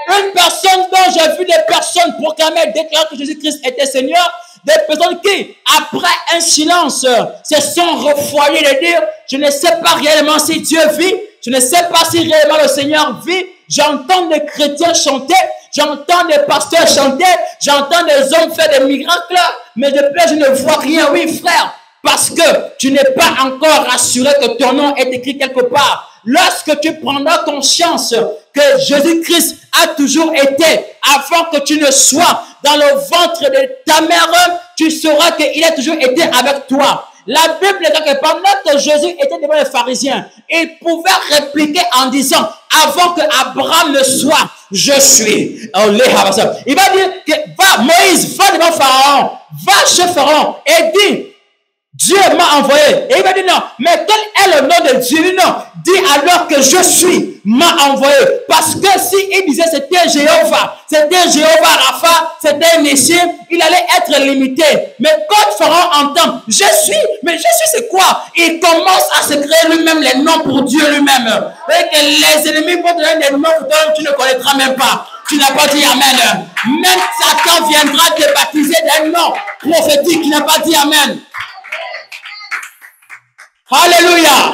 Speaker 1: Une personne dont j'ai vu des personnes proclamer, déclarer que Jésus-Christ était Seigneur, des personnes qui, après un silence, se sont refroidies de dire, je ne sais pas réellement si Dieu vit, je ne sais pas si réellement le Seigneur vit. J'entends des chrétiens chanter, j'entends des pasteurs chanter, j'entends des hommes faire des miracles, mais depuis je ne vois rien. Oui, frère, parce que tu n'es pas encore rassuré que ton nom est écrit quelque part. lorsque tu prendras conscience que Jésus-Christ a toujours été, avant que tu ne sois dans le ventre de ta mère, tu sauras qu'il a toujours été avec toi. La Bible dit que pendant que Jésus était devant les pharisiens, il pouvait répliquer en disant, avant que Abraham ne soit, je suis. Il va dire, va, Moïse, va devant Pharaon, va chez Pharaon et dis, Dieu m'a envoyé. Et il va dire non, mais quel est le nom de Dieu? Non, dis alors que je suis m'a envoyé. Parce que si il disait c'était Jéhovah Rapha, c'était Nissi, il allait être limité. Mais quand Pharaon entend je suis, mais je suis c'est quoi? Il commence à se créer lui-même les noms pour Dieu lui-même. Et que les ennemis vont donner des noms que tu ne connaîtras même pas. Tu n'as pas dit Amen. Même Satan viendra te baptiser d'un nom prophétique qui n'a pas dit Amen. Alléluia.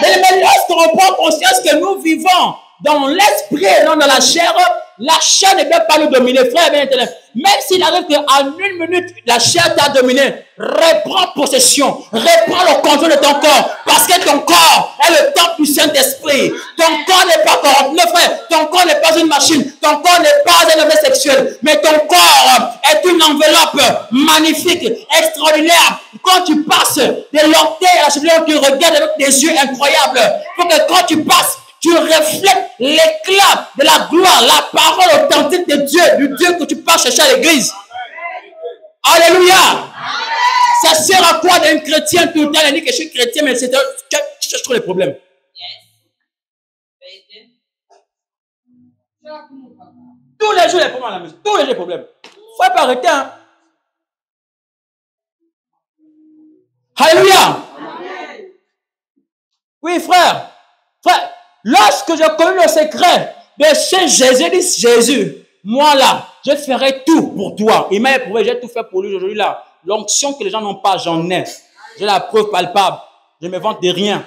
Speaker 1: Mais lorsqu'on prend conscience que nous vivons dans l'esprit et non dans la chair ne peut pas nous dominer, frère. Même s'il arrive qu'en une minute, la chair t'a dominé, reprends possession, reprends le contrôle de ton corps, parce que ton corps est le temple du Saint-Esprit. Ton corps n'est pas corrompu, frère. Ton corps n'est pas une machine. Ton corps n'est pas un objet sexuel. Mais ton corps est une enveloppe magnifique, extraordinaire. Quand tu passes de l'orteil à la cheville, tu regardes avec des yeux incroyables. Il faut que quand tu passes, tu reflètes l'éclat de la gloire, la parole authentique de Dieu, du Dieu que tu pars chercher à l'église. Alléluia. Ça sert à quoi d'un chrétien tout le temps? Il dit que je suis chrétien, mais c'est tu cherches trop les problèmes. Tous les jours, les problèmes à la maison. Tous les jours, les problèmes. Il ne faut pas arrêter. Hein? Alléluia. Oui, frère. Frère, lorsque je connais le secret de ce Jésus, dit Jésus, moi là, je ferai tout pour toi. Il m'a éprouvé, j'ai tout fait pour lui aujourd'hui là. L'onction que les gens n'ont pas, j'en ai. J'ai la preuve palpable. Je ne me vante de rien.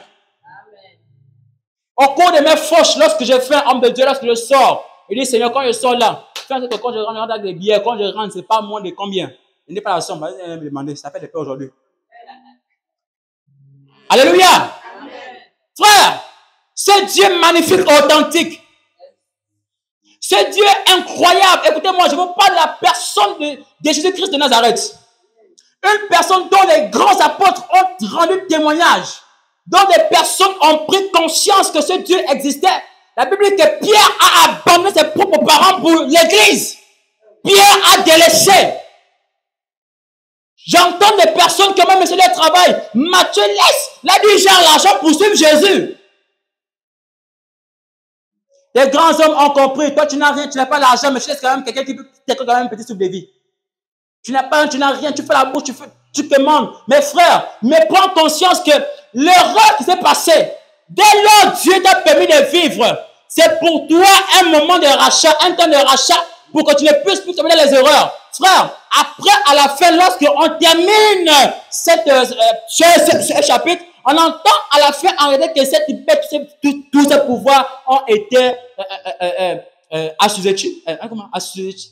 Speaker 1: Au cours de mes fauches, lorsque je fais un homme de Dieu, lorsque je sors, il dit Seigneur, quand je sors là, quand je rentre avec des billets, quand je rentre, c'est pas moins de combien? Il n'est pas la somme, il va me demander, ça fait des peurs aujourd'hui. Alléluia. Amen. Frère, ce Dieu magnifique, authentique, ce Dieu incroyable, écoutez-moi, je vous parle de la personne de Jésus-Christ de Nazareth. Une personne dont les grands apôtres ont rendu témoignage, dont des personnes ont pris conscience que ce Dieu existait. La Bible dit que Pierre a abandonné ses propres parents pour l'église. Pierre a délaissé. J'entends des personnes qui ont même essayé de travail. Matthieu laisse la dirigeant l'argent pour suivre Jésus. Les grands hommes ont compris. Toi, tu n'as rien, tu n'as pas l'argent, mais tu laisses quand même quelqu'un qui peut quand même un petit souffle de vie. Tu n'as pas, tu n'as rien, tu fais la bouche, tu commandes. Mes frères, mais prends conscience que l'erreur qui s'est passée, dès lors Dieu t'a permis de vivre, c'est pour toi un moment de rachat, un temps de rachat, pour que tu ne puisses plus commettre les erreurs. Frère, après, à la fin, lorsqu'on termine ce chapitre, on entend à la fin en réalité que cette bête, tous ces pouvoirs ont été assujettis. Comment? Assujettis.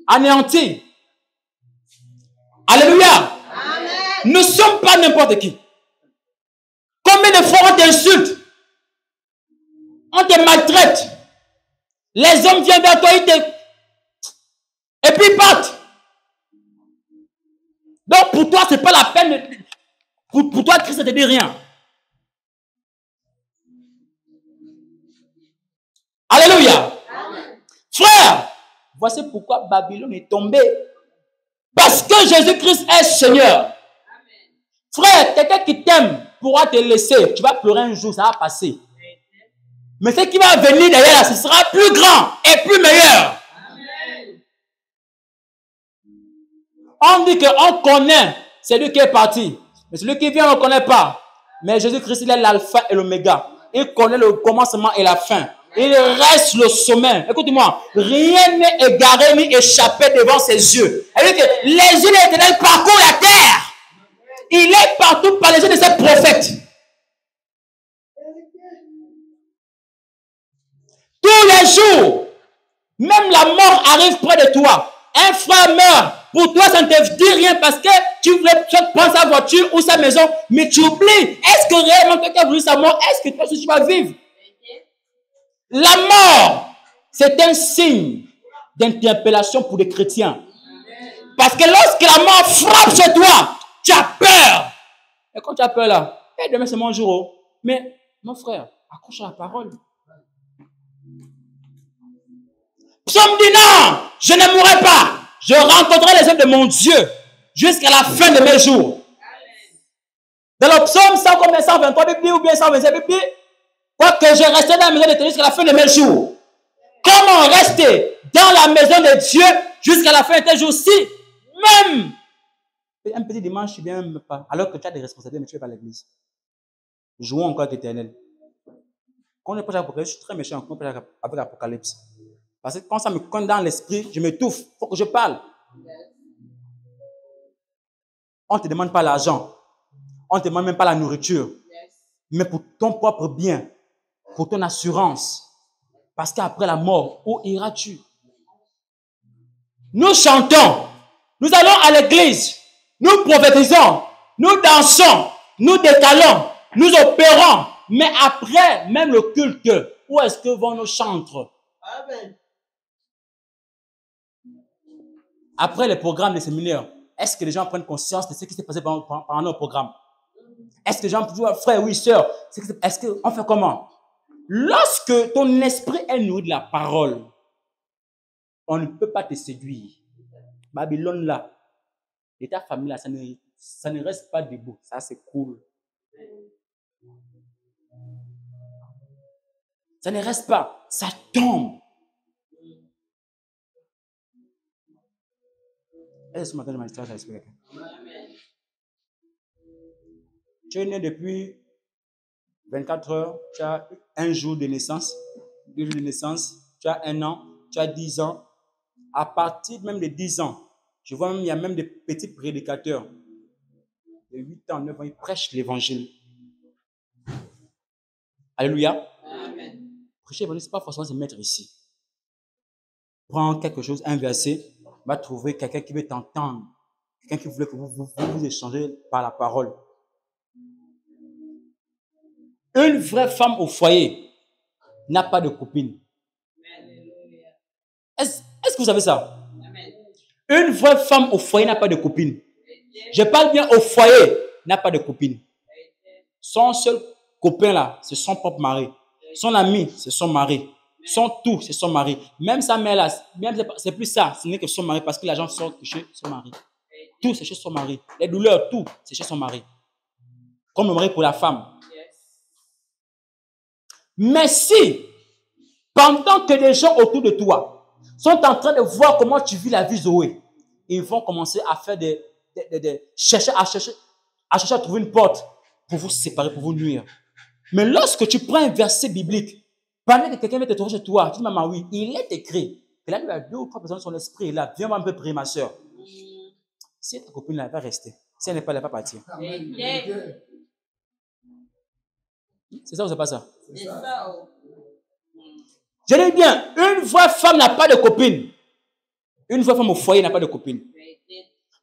Speaker 1: Anéantis. Alléluia. Amen. Nous ne sommes pas n'importe qui. Combien de fois on t'insulte? On te maltraite. Les hommes viennent vers toi, et puis ils partent. Donc pour toi, ce n'est pas la peine. Pour toi, Christ ne te dit rien. Alléluia. Amen. Frère, voici pourquoi Babylone est tombée. Parce que Jésus-Christ est Seigneur. Amen. Frère, quelqu'un qui t'aime pourra te laisser. Tu vas pleurer un jour, ça va passer. Mais ce qui va venir derrière, ce sera plus grand et plus meilleur. Amen. On dit qu'on connaît celui qui est parti. Mais celui qui vient, on ne le connaît pas. Mais Jésus-Christ, il est l'alpha et l'oméga. Il connaît le commencement et la fin. Il reste le sommet. Écoutez-moi, rien n'est égaré ni échappé devant ses yeux. C'est-à-dire que les yeux de l'Éternel parcourent la terre. Il est partout par les yeux de ses prophètes. Tous les jours, même la mort arrive près de toi. Un frère meurt,
Speaker 3: Pour toi, ça ne te dit rien parce que tu voulais prendre sa voiture ou sa maison, mais tu oublies. Est-ce que réellement quelqu'un a voulu sa mort? Est-ce que toi aussi tu vas vivre? La mort, c'est un signe d'interpellation pour les chrétiens. Parce que lorsque la mort frappe chez toi, tu as peur. Et quand tu as peur là, demain c'est mon jour. Mais mon frère, accroche à la parole. Psaume dit non, je ne mourrai pas. Je rencontrerai les œuvres de mon Dieu jusqu'à la fin de mes jours. Dans le psaume 123, Bible ou bien 127, Bible dit, quoique je resterai dans la maison de Dieu jusqu'à la fin de mes jours. Comment rester dans la maison de Dieu jusqu'à la fin de tes jours si même un petit dimanche, tu viens même pas, alors que tu as des responsabilités, mais tu ne vas pas à l'église. Jouons encore avec l'Éternel. Quand on prêche l'Apocalypse, je suis très méchant quand on prêche avec l'Apocalypse. Parce que quand ça me cogne dans l'esprit, je m'étouffe. Il faut que je parle. On ne te demande pas l'argent. On ne te demande même pas la nourriture. Mais pour ton propre bien, pour ton assurance. Parce qu'après la mort, où iras-tu? Nous chantons. Nous allons à l'église. Nous prophétisons. Nous dansons. Nous décalons. Nous opérons. Mais après, même le culte, où est-ce que vont nos chantres? Amen. Après les programmes des séminaires, est-ce que les gens prennent conscience de ce qui s'est passé pendant nos programmes? Est-ce que les gens disent, frère, oui, sœur, est-ce qu'on fait comment? Lorsque ton esprit est nourri de la parole, on ne peut pas te séduire. Babylone là, et ta famille là, ça ne reste pas debout. Ça, c'est cool. Ça ne reste pas. Ça tombe. Et ce matin, je m'installe à l'expliquer. Tu es né depuis 24 heures, tu as un jour de naissance, 2 jours de naissance, tu as 1 an, tu as 10 ans. À partir même de 10 ans, je vois même, il y a même des petits prédicateurs de 8 ans, 9 ans, ils prêchent l'évangile. Alléluia. Amen. Prêcher l'évangile, ce n'est pas forcément se mettre ici. Prends quelque chose, un verset, va trouver quelqu'un qui veut t'entendre, quelqu'un qui voulait que vous échangez par la parole. Une vraie femme au foyer n'a pas de copine. Est-ce que vous savez ça? Une vraie femme au foyer n'a pas de copine. Je parle bien au foyer, n'a pas de copine. Son seul copain là, c'est son propre mari. Son ami, c'est son mari. Son tout, c'est son mari. Même sa mère là, c'est plus ça, ce n'est que son mari parce que l'argent sort de chez son mari. Tout, c'est chez son mari. Les douleurs, tout, c'est chez son mari. Comme le mari pour la femme. Mais si, pendant que les gens autour de toi sont en train de voir comment tu vis la vie Zoé, ils vont commencer à faire chercher à trouver une porte pour vous séparer, pour vous nuire. Mais lorsque tu prends un verset biblique, pendant que quelqu'un va te trouver chez toi, tu dis, maman, oui, il est écrit que là, il y a 2 ou 3 personnes dans son esprit, là, viens voir un peu prier ma soeur. Si ta copine là, elle va rester. Si elle n'est pas là, elle va partir. C'est ça ou c'est pas ça? C'est ça. Je dis bien, une vraie femme n'a pas de copine. Une vraie femme au foyer n'a pas de copine.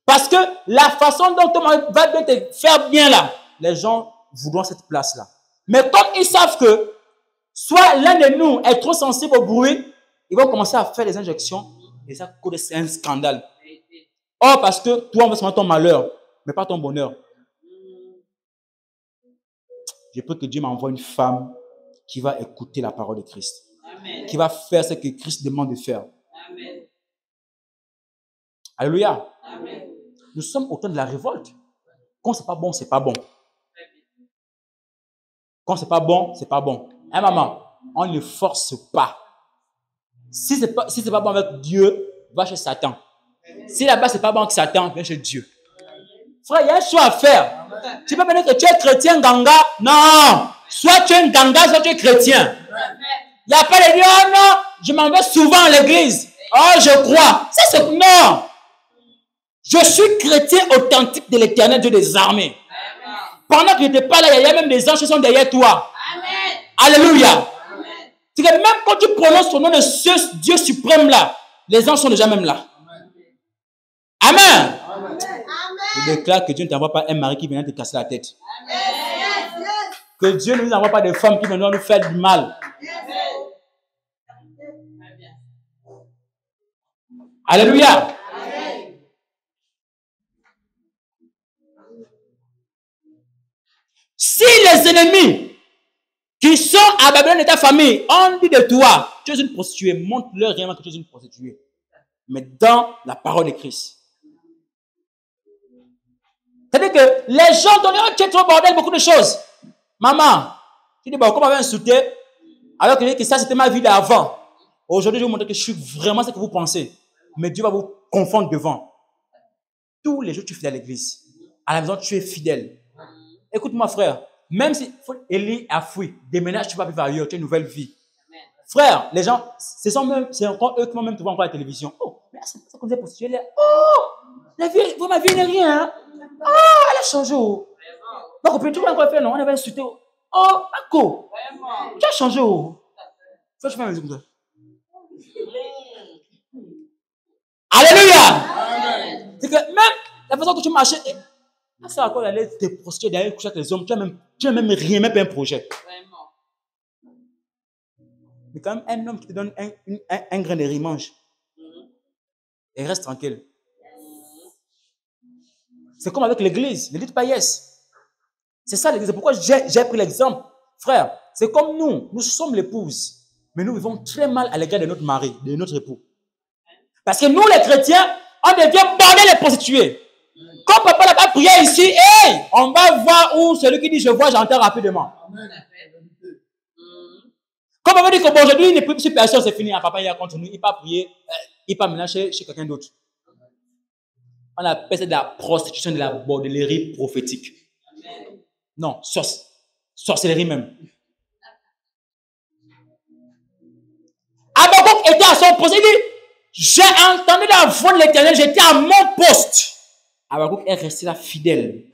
Speaker 3: Parce que la façon dont ton mari va bien te faire bien là, les gens voudront cette place-là. Mais comme ils savent que soit l'un de nous est trop sensible au bruit, ils vont commencer à faire des injections et ça c'est un scandale. Or, parce que toi, on va se mettre ton malheur, mais pas ton bonheur. Je prie que Dieu m'envoie une femme qui va écouter la parole de Christ. Amen. Qui va faire ce que Christ demande de faire. Amen. Alléluia. Amen. Nous sommes au temps de la révolte. Quand c'est pas bon, c'est pas bon. Quand c'est pas bon, c'est pas bon. Hein, maman, on ne force pas. Si c'est pas bon avec Dieu, va chez Satan. Si là-bas c'est pas bon avec Satan, viens chez Dieu. Frère, il y a un choix à faire. Tu peux pas dire que tu es chrétien ganga. Non. Soit tu es un ganga, soit tu es chrétien. Il n'y a pas de dire, oh non, je m'en vais souvent à l'église. Oh, je crois. Ça, c'est non. Je suis chrétien authentique de l'Éternel Dieu des armées. Pendant que tu n'étais pas là, il y a même des anges qui sont derrière toi. Amen. Alléluia. C'est que même quand tu prononces ton nom de ce Dieu suprême là, les anges sont déjà même là. Amen.
Speaker 2: Amen.
Speaker 3: Je déclare que Dieu ne t'envoie pas un mari qui vient te casser la tête. Que Dieu ne nous envoie pas des femmes qui viennent nous faire du mal. Alléluia. Si les ennemis qui sont à Babylone de ta famille ont dit de toi, tu es une prostituée, montre-leur réellement que tu es une prostituée. Mais dans la parole de Christ. C'est-à-dire que les gens t'ont dit, tu es trop bordel, beaucoup de choses. Maman, tu dis, bon, comment m'avait insulté, alors que ça c'était ma vie d'avant. Aujourd'hui, je vais vous montrer que je suis vraiment ce que vous pensez. Mais Dieu va vous confondre devant. Tous les jours, tu es fidèle à l'église. À la maison, tu es fidèle. Écoute-moi, frère. Même si Élie a fui, déménage, tu vas vivre ailleurs, tu as une nouvelle vie. Frère, les gens, c'est encore eux qui vont même te voir encore à la télévision. Oh, mais c'est ça qu'on disait pour tuer. Oh, ma vie n'est rien. Hein? Oh, elle a changé. Oh. Donc, tu vas encore faire, non? On avait insulté. Oh, Marco, tu as changé. Oh. Faut que je fasse une musique. Alléluia. C'est que même la façon que tu marchais, ça encore d'aller te prostituer, d'aller coucher avec les hommes, tu n'as même rien, même pas un projet. Mais quand même, un homme qui te donne un grain de riz, mange. Et reste tranquille. C'est comme avec l'église. Ne dites pas yes. C'est ça l'église. C'est pourquoi j'ai pris l'exemple. Frère, c'est comme nous sommes l'épouse. Mais nous vivons très mal à l'égard de notre mari, de notre époux. Parce que nous, les chrétiens, on devient bordel et prostitués. Quand papa n'a pas prié ici, hey, on va voir où celui qui dit je vois, j'entends rapidement. Comme on veut dire que bon, aujourd'hui, il n'est plus sur personne, c'est fini. Papa, il a continué, il n'a pas prié, il part maintenant chez quelqu'un d'autre. On appelle ça de la prostitution, de la bordellerie prophétique. Non, sorcellerie même. Habakkuk était à son poste. Il dit, j'ai entendu la voix de l'Éternel, j'étais à mon poste. Habakkuk est resté là fidèle.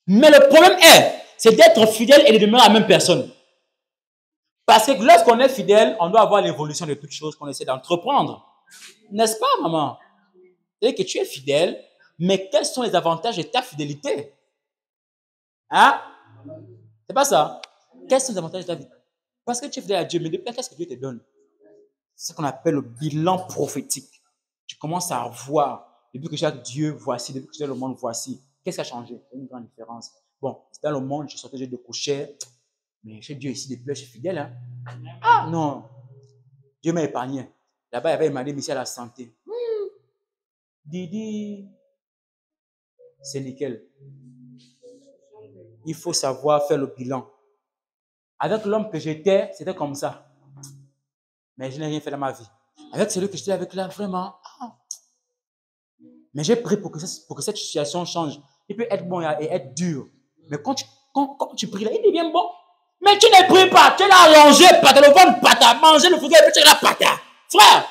Speaker 3: Mais le problème c'est d'être fidèle et de demeurer à la même personne. Parce que lorsqu'on est fidèle, on doit avoir l'évolution de toutes choses qu'on essaie d'entreprendre. N'est-ce pas, maman? C'est-à-dire que tu es fidèle, mais quels sont les avantages de ta fidélité? Hein? C'est pas ça? Quels sont les avantages de ta vie? Parce que tu es fidèle à Dieu, mais depuis qu'est-ce que Dieu te donne? C'est ce qu'on appelle le bilan prophétique. Tu commences à voir, depuis que j'ai Dieu, voici, depuis que j'ai le monde, voici. Qu'est-ce qui a changé? C'est une grande différence. Bon, c'est dans le monde, je sortais, j'ai de coucher, mais chez Dieu ici, depuis là, je suis fidèle. Hein? Ah non, Dieu m'a épargné. Là-bas, il y avait demandé ici à la santé. Didi, c'est nickel. Il faut savoir faire le bilan. Avec l'homme que j'étais, c'était comme ça. Mais je n'ai rien fait dans ma vie. Avec celui que j'étais avec là, vraiment. Mais j'ai prié pour que cette situation change. Il peut être bon et être dur. Mais quand tu pries là, il devient bon. Mais tu ne pries pas. Tu l'as rangé, pata, le ventre, pata, manger le fruit, et puis tu l'as pata. Frère,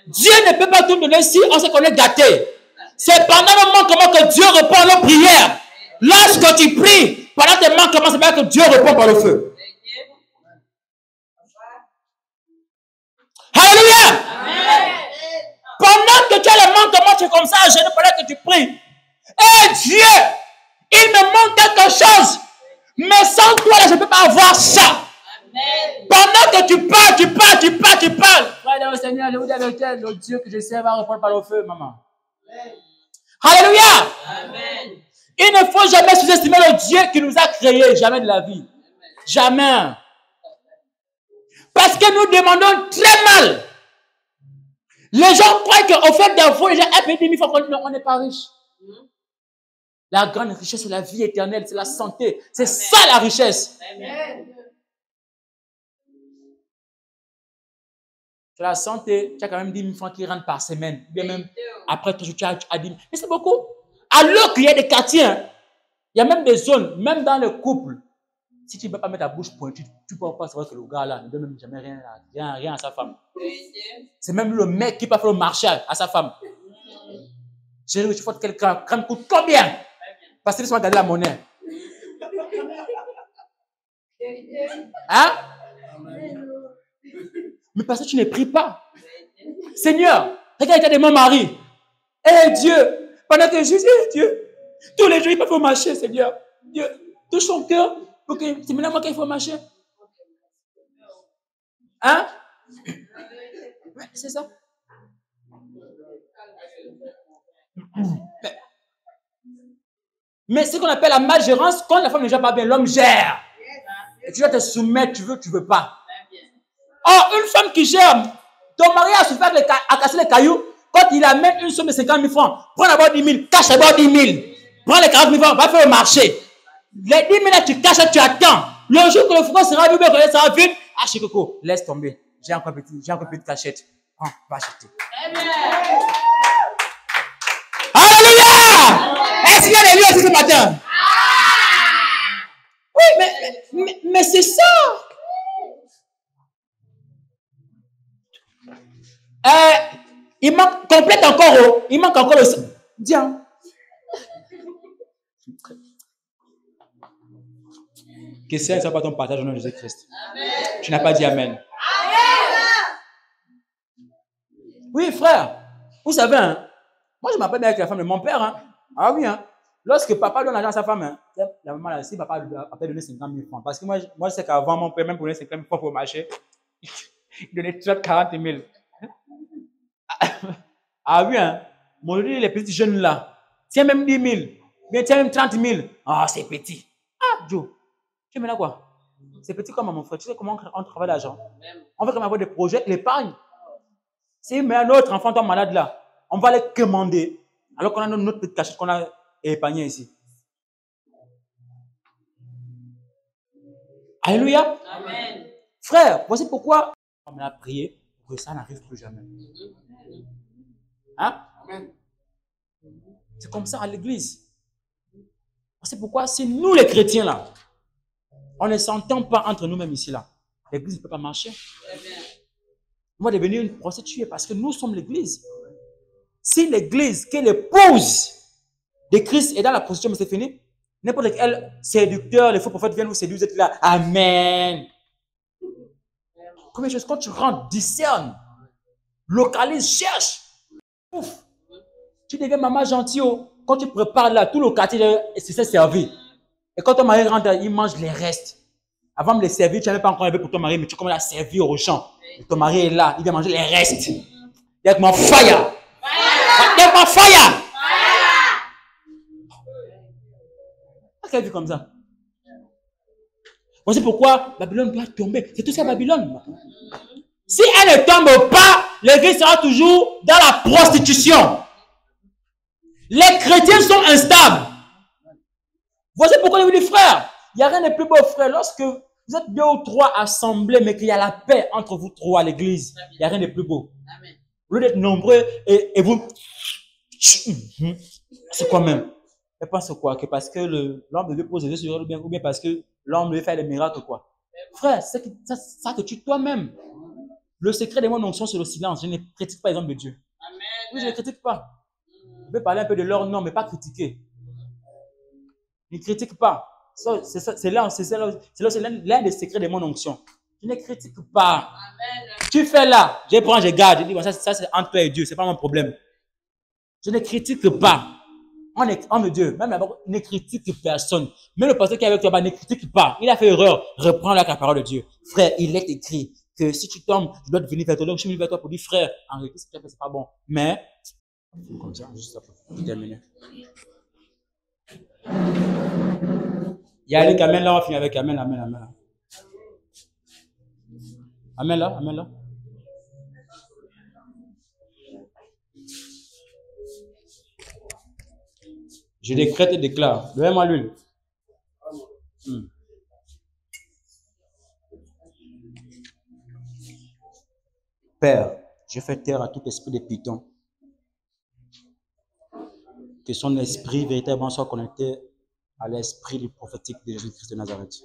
Speaker 3: Dieu ne peut pas tout donner si on sait qu'on est gâté. C'est pendant le manquement que Dieu répond à nos prières. Lorsque tu pries, pendant tes manquements, c'est pas que Dieu répond par le feu. Alléluia! Pendant que tu as le manquement, tu es comme ça, à genoux, pendant que tu pries. Eh Dieu, il me manque quelque chose. Mais sans toi, là, je ne peux pas avoir ça. Pendant que tu parles. Frère, le Seigneur, je vous dis avec toi, le Dieu que je sais va répondre par le feu, maman. Alléluia! Amen. Il ne faut jamais sous-estimer le Dieu qui nous a créés, jamais de la vie. Jamais. Parce que nous demandons très mal. Les gens croient qu'au fait d'infos, les gens épidémie, on n'est pas riche. La grande richesse, c'est la vie éternelle, c'est la santé. C'est ça la richesse. Amen. Tu as la santé, tu as quand même 10 000 francs qui rentrent par semaine. Bien même, après, tu as 10 000. Mais c'est beaucoup. Alors qu'il y a des quartiers, hein, il y a même des zones, même dans le couple. Si tu ne peux pas mettre ta bouche pointue, tu ne peux pas savoir que le gars-là ne donne même jamais rien à sa femme. C'est même le mec qui peut faire le marché à sa femme. Chérie, tu fais quelqu'un, crème coûte combien? Parce que laisse-moi garder la monnaie. Hein? Mais parce que tu ne pries pas. Seigneur, regarde l'état de mon mari. Eh Dieu, pendant que Jésus est Dieu, tous les jours, il faut marcher, Seigneur. Dieu, touche son cœur pour que c'est maintenant moi qu'il faut marcher. Hein? Ouais, c'est ça. Mais ce qu'on appelle la malgérance, quand la femme ne gère pas bien, l'homme gère. Et tu dois te soumettre, tu veux pas. Or, une femme qui gère, ton mari a souffert à casser les cailloux, quand il amène une somme de 50 000 francs, prends d'abord 10 000, cache d'abord 10 000, prends les 40 000 francs, va faire le marché. Les 10 000 là, tu caches, tu attends. Le jour que le fourgon sera vide, que ça sera vide, ah, Coco, laisse tomber. J'ai encore petite cachette. Prends, va acheter. Alléluia! Est-ce qu'il y a des lieux aussi ce matin? Oui, mais c'est ça. Il manque, complète encore, oh, il manque encore le... Tiens. Que ça ne soit pas ton partage au nom de Jésus-Christ. Tu n'as pas dit Amen. Amen. Oui, frère. Vous savez, hein, moi je m'appelle bien avec la femme de mon père. Hein. Ah oui, hein. Lorsque papa donne l'argent à sa femme, hein, la maman là, si papa lui a donné 50 000 francs, parce que moi je sais qu'avant mon père, même pour donner 50 000 francs pour marcher, il donnait 40 000. Ah oui, hein. Mon Dieu, les petits jeunes là, tiens même 10 000, bien tiens même 30 000. Ah, c'est petit. Ah, Joe, tu mets là quoi? C'est petit comme mon frère. Tu sais comment on travaille l'argent? On veut quand même avoir des projets, l'épargne. Si mais un autre enfant tombe malade là, on va les commander. Alors qu'on a notre petite cachette qu'on a épargnée ici. Alléluia. Amen. Frère, voici pourquoi on a prié pour que ça n'arrive plus jamais. Hein? Amen. C'est comme ça à l'église. C'est pourquoi c'est nous les chrétiens là. On ne s'entend pas entre nous-mêmes ici là. L'église ne peut pas marcher. Amen. On va devenir une prostituée parce que nous sommes l'église. Si l'église, qui est l'épouse de Christ est dans la prostitution, mais c'est fini. N'importe quel séducteur, les faux prophètes viennent vous séduire, vous êtes là. Amen. Première chose, quand tu rentres, discerne, localise, cherche. Ouf. Tu deviens maman gentille. Quand tu prépares là, tout le quartier, c'est servi. Et quand ton mari rentre, il mange les restes. Avant de les servir, tu n'avais pas encore levé pour ton mari, mais tu commences à servir au champ. Et ton mari est là, il vient manger les restes. Il dit avec mon fire. Avec mon fire. Qu'elle dit comme ça. Voici pourquoi Babylone doit tomber. C'est tout ça Babylone. Si elle ne tombe pas, l'église sera toujours dans la prostitution. Les chrétiens sont instables. Voici pourquoi je vous dis, frère, il n'y a rien de plus beau, frère, lorsque vous êtes 2 ou 3 assemblés, mais qu'il y a la paix entre vous 3 à l'église. Il n'y a rien de plus beau. Au lieu d'être nombreux et vous... C'est quoi même? Je pense quoi? Que parce que l'homme de Dieu pose les yeux sur elle ou bien parce que l'homme veut faire des miracles quoi? Frère, ça te tue toi-même. Le secret de mon onction, c'est le silence. Je ne critique pas les hommes de Dieu. Amen. Oui, je ne critique pas. Je vais parler un peu de leur nom, mais pas critiquer. Ne critique pas. C'est l'un des secrets de mon onction. Je ne critique pas. Amen. Tu fais là, je prends, je garde. Je dis, bon, ça c'est entre toi et Dieu, c'est pas mon problème. Je ne critique pas. On est homme de Dieu. Même d'abord, ne critique personne. Même le pasteur qui est avec toi, ne critique pas. Il a fait erreur. Reprends la parole de Dieu. Frère, il est écrit que si tu tombes, tu dois venir vers toi. Donc, je suis venu vers toi pour dire, frère, en réalité, ce que tu as fait, c'est pas bon. Mais, comme ça, juste ça pour terminer. Il y a les Amen là, on va finir avec Amen, Amen, Amen. Amen là, Amen là. Je décrète et déclare. Donnez-moi l'huile. Père, je fais taire à tout esprit de python. Que son esprit véritablement soit connecté à l'esprit du prophétique de Jésus-Christ de Nazareth.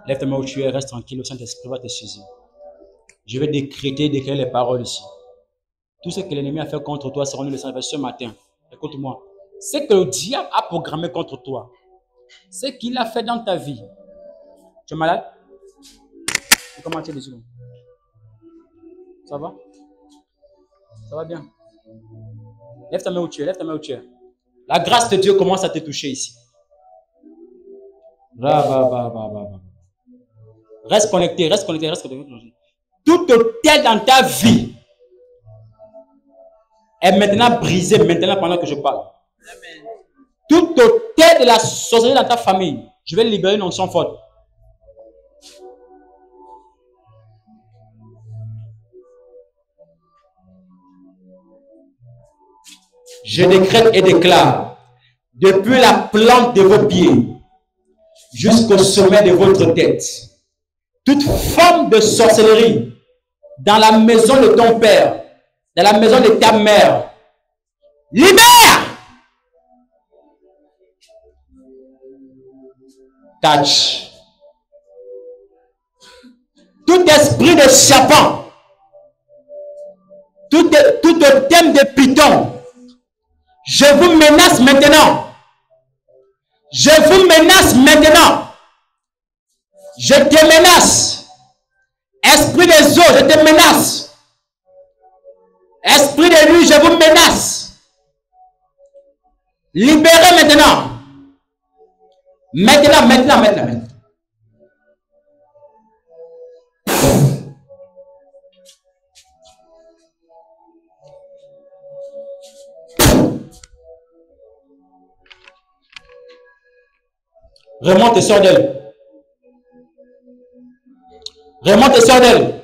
Speaker 3: Lève ta main où tu es, reste tranquille, le Saint-Esprit va te saisir. Je vais décréter les paroles ici. Tout ce que l'ennemi a fait contre toi sera annulé ce matin. Écoute-moi. Ce que le diable a programmé contre toi, ce qu'il a fait dans ta vie. Tu es malade? Comment tu es désolé? Ça va? Ça va bien? Lève ta main où tu es, lève ta main où tu es. La grâce de Dieu commence à te toucher ici. Reste connecté, reste connecté, reste connecté. Tout hôtel dans ta vie est maintenant brisé, maintenant pendant que je parle. Amen. Tout hôtel de la sorcellerie dans ta famille, je vais libérer une onction forte. Je décrète et déclare, depuis la plante de vos pieds jusqu'au sommet de votre tête, toute forme de sorcellerie dans la maison de ton père, dans la maison de ta mère, libère! Catch. Tout esprit de serpent, tout thème de python, je vous menace maintenant. Je vous menace maintenant. Je te menace. Esprit des eaux, je te menace. Esprit de nuit, je vous menace. Libérez maintenant. Maintenant. Remonte et sors d'elle. Remonte et sors d'elle.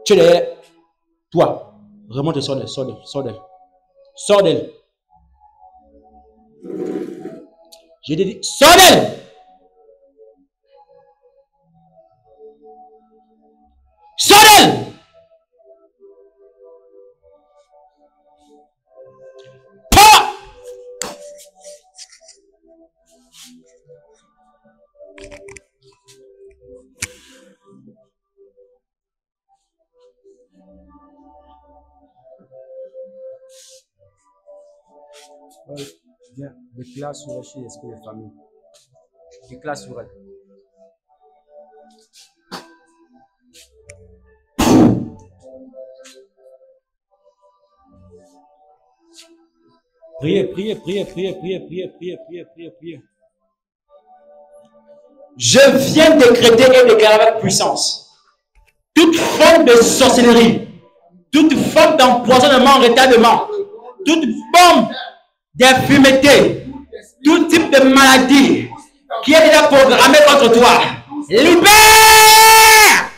Speaker 3: Tu es derrière. Toi. Remonte et sors d'elle. Sors d'elle. Sors d'elle. J'ai dit, sors d'elle. Sors d'elle. Viens, déclare sur elle chez l'esprit de famille. Déclare sur elle. Priez. Je viens décréter et déclarer avec puissance. Toute forme de sorcellerie, toute forme d'empoisonnement, retardement, toute bombe d'infirmité, tout type de maladie qui est déjà programmé contre toi, libère!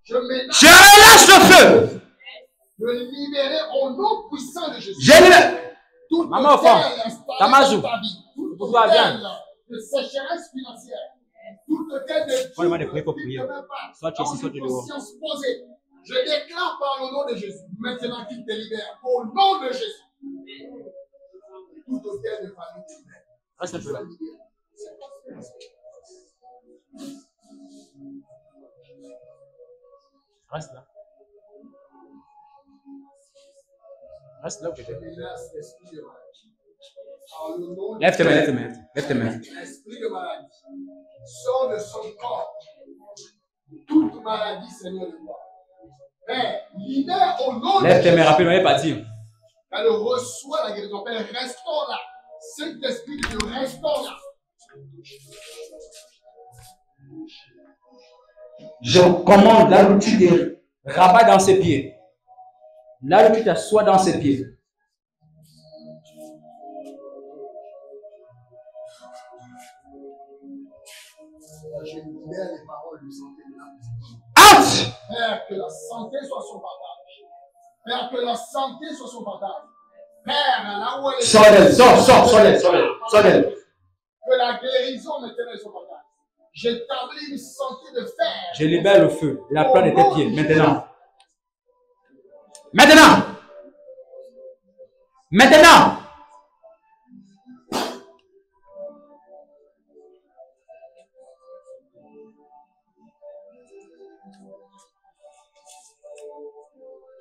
Speaker 3: Je relâche le feu!
Speaker 2: Je libérer au nom puissant de Jésus.
Speaker 3: Je libère! Maman au fond, Tamazou, pour toi, viens.
Speaker 2: De sécheresse financière, tout hôtel de
Speaker 3: prier pour prier. Soit tu es ici, soit tu es dehors.
Speaker 2: Je déclare par le nom de Jésus, maintenant qu'il te libère, au nom de Jésus. Tout hôtel de famille te libère.
Speaker 3: Reste un peu là. Reste là. Reste là où tu es. Lève tes mains.
Speaker 2: Esprit de maladie, sort de son corps. Toute maladie, Seigneur de gloire. Père, libère au nom de Jésus.
Speaker 3: Lève tes mains rapidement, elle est partie.
Speaker 2: Elle reçoit la guérison. Père, restaure-la. Cet esprit de Dieu, restaure-la.
Speaker 3: Je commande là où tu es, rabat dans ses pieds. Là où tu t'assois dans ses pieds.
Speaker 2: Je libère les paroles de santé.
Speaker 3: Out!
Speaker 2: Père, que la santé soit son partage. Père, que la santé soit son partage. Père, là où elle est. Sors d'elle. Que la guérison maintenant soit son partage. J'établis une santé de fer.
Speaker 3: Je libère le feu, la plante de tes pieds, maintenant.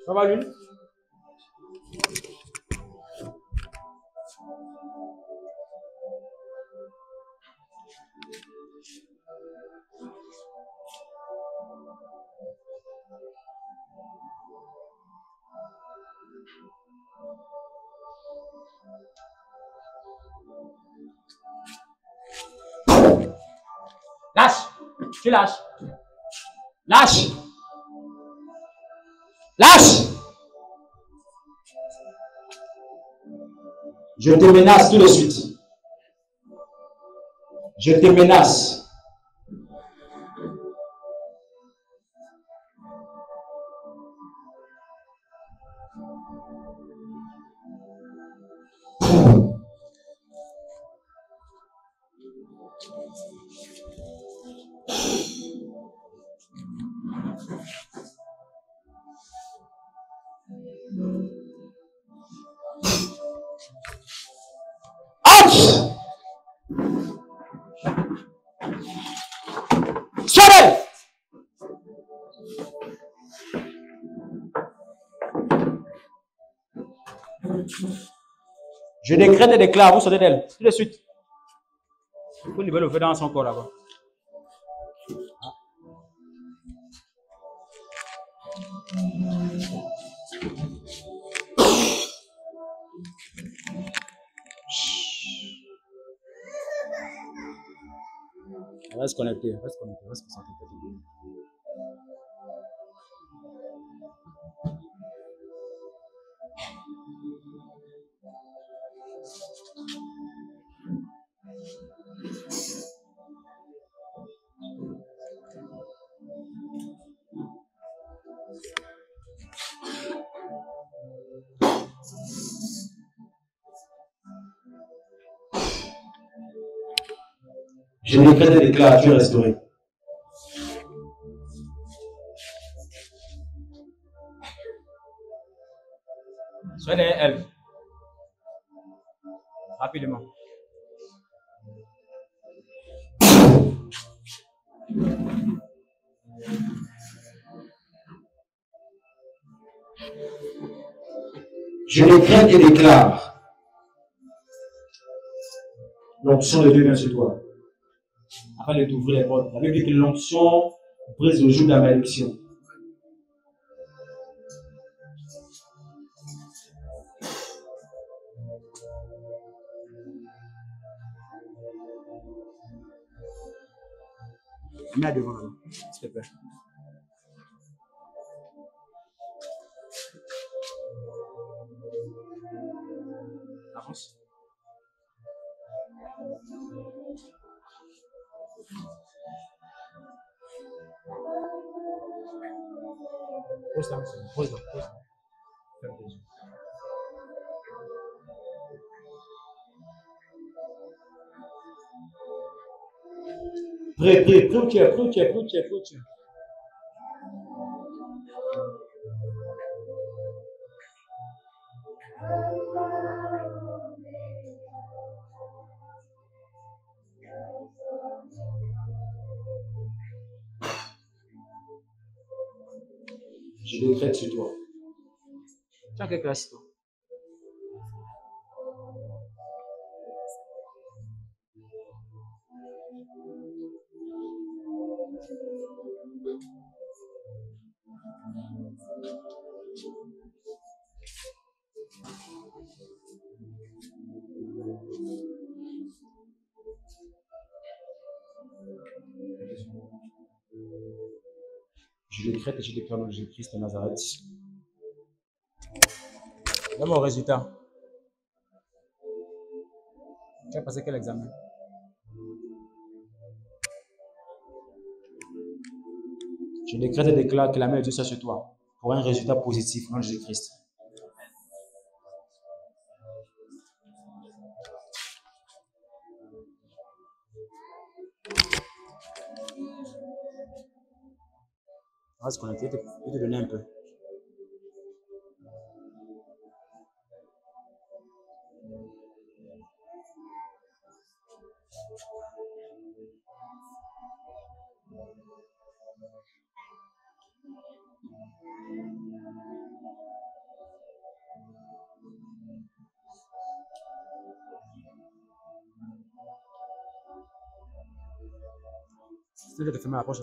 Speaker 3: Ça va, l'une? Lâche. Tu lâches. Lâche. Lâche. Je te menace tout de suite. Je te menace. Sortez! Je décrète et déclare, vous sortez d'elle, tout de suite. Vous libérez le feu dans son corps là-bas. On va se connecter, on va se connecter, on va se concentrer. Je décrète et déclare, tu es restauré. Soyez derrière elle. Rapidement. Je décrète et déclare l'onction de Dieu vient sur toi. Afin de t'ouvrir les portes. La Bible dit que l'onction brise le joug de la malédiction. Mets devant là, s'il te plaît. Avance. Pose-la, pose-la, pose-la. Ferme tes yeux. Prêt, prêt, prêt où tu es, prêt où tu es, prêt où tu es, prêt où tu es. Je décrète sur toi. Tu as quelle classe toi? Je décrète et je déclare dans Jésus-Christ de Nazareth. Donne mon résultat. Tu as passé quel examen? Je décrète et déclare que la main de Dieu soit sur toi pour un résultat positif dans Jésus-Christ. On va se connecter, je vais te donner un peu. C'est de fermer la poche.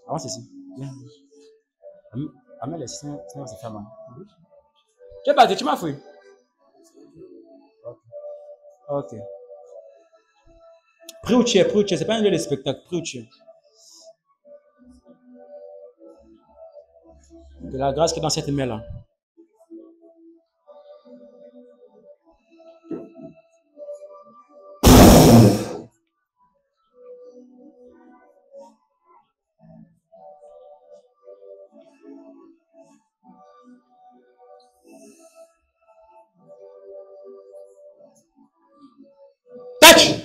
Speaker 3: Avance ici. Viens. Amène les siens, ça se ferme. Tu es parti, tu m'as fouillé. Ok. Prie où tu es, c'est pas un lieu de spectacle, prie où tu es. Que la grâce qui est dans cette main-là. Touch!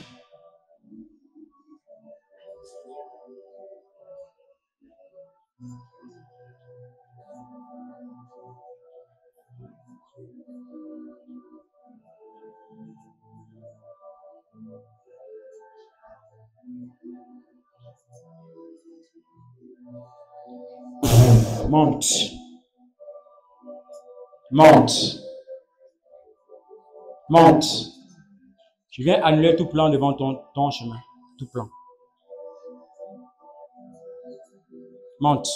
Speaker 3: Monte. Monte. Monte. Je viens annuler tout plan devant ton chemin. Tout plan. Monte.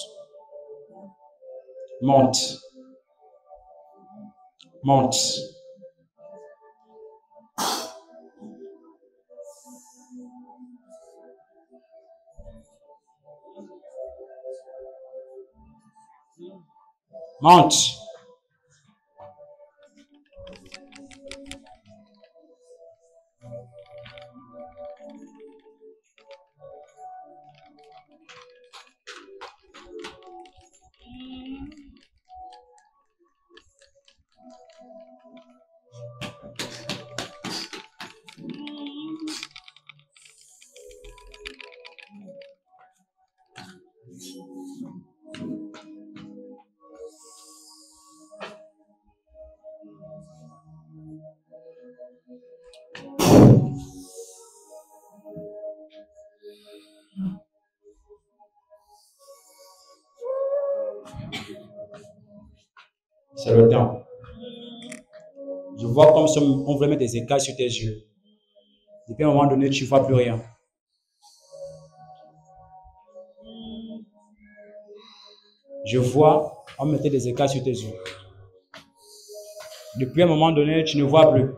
Speaker 3: Monte. Monte. Monte. C'est le temps. Je vois comme si on voulait mettre des écailles sur tes yeux. Depuis un moment donné, tu ne vois plus rien. Je vois, on mettait des écailles sur tes yeux. Depuis un moment donné, tu ne vois plus.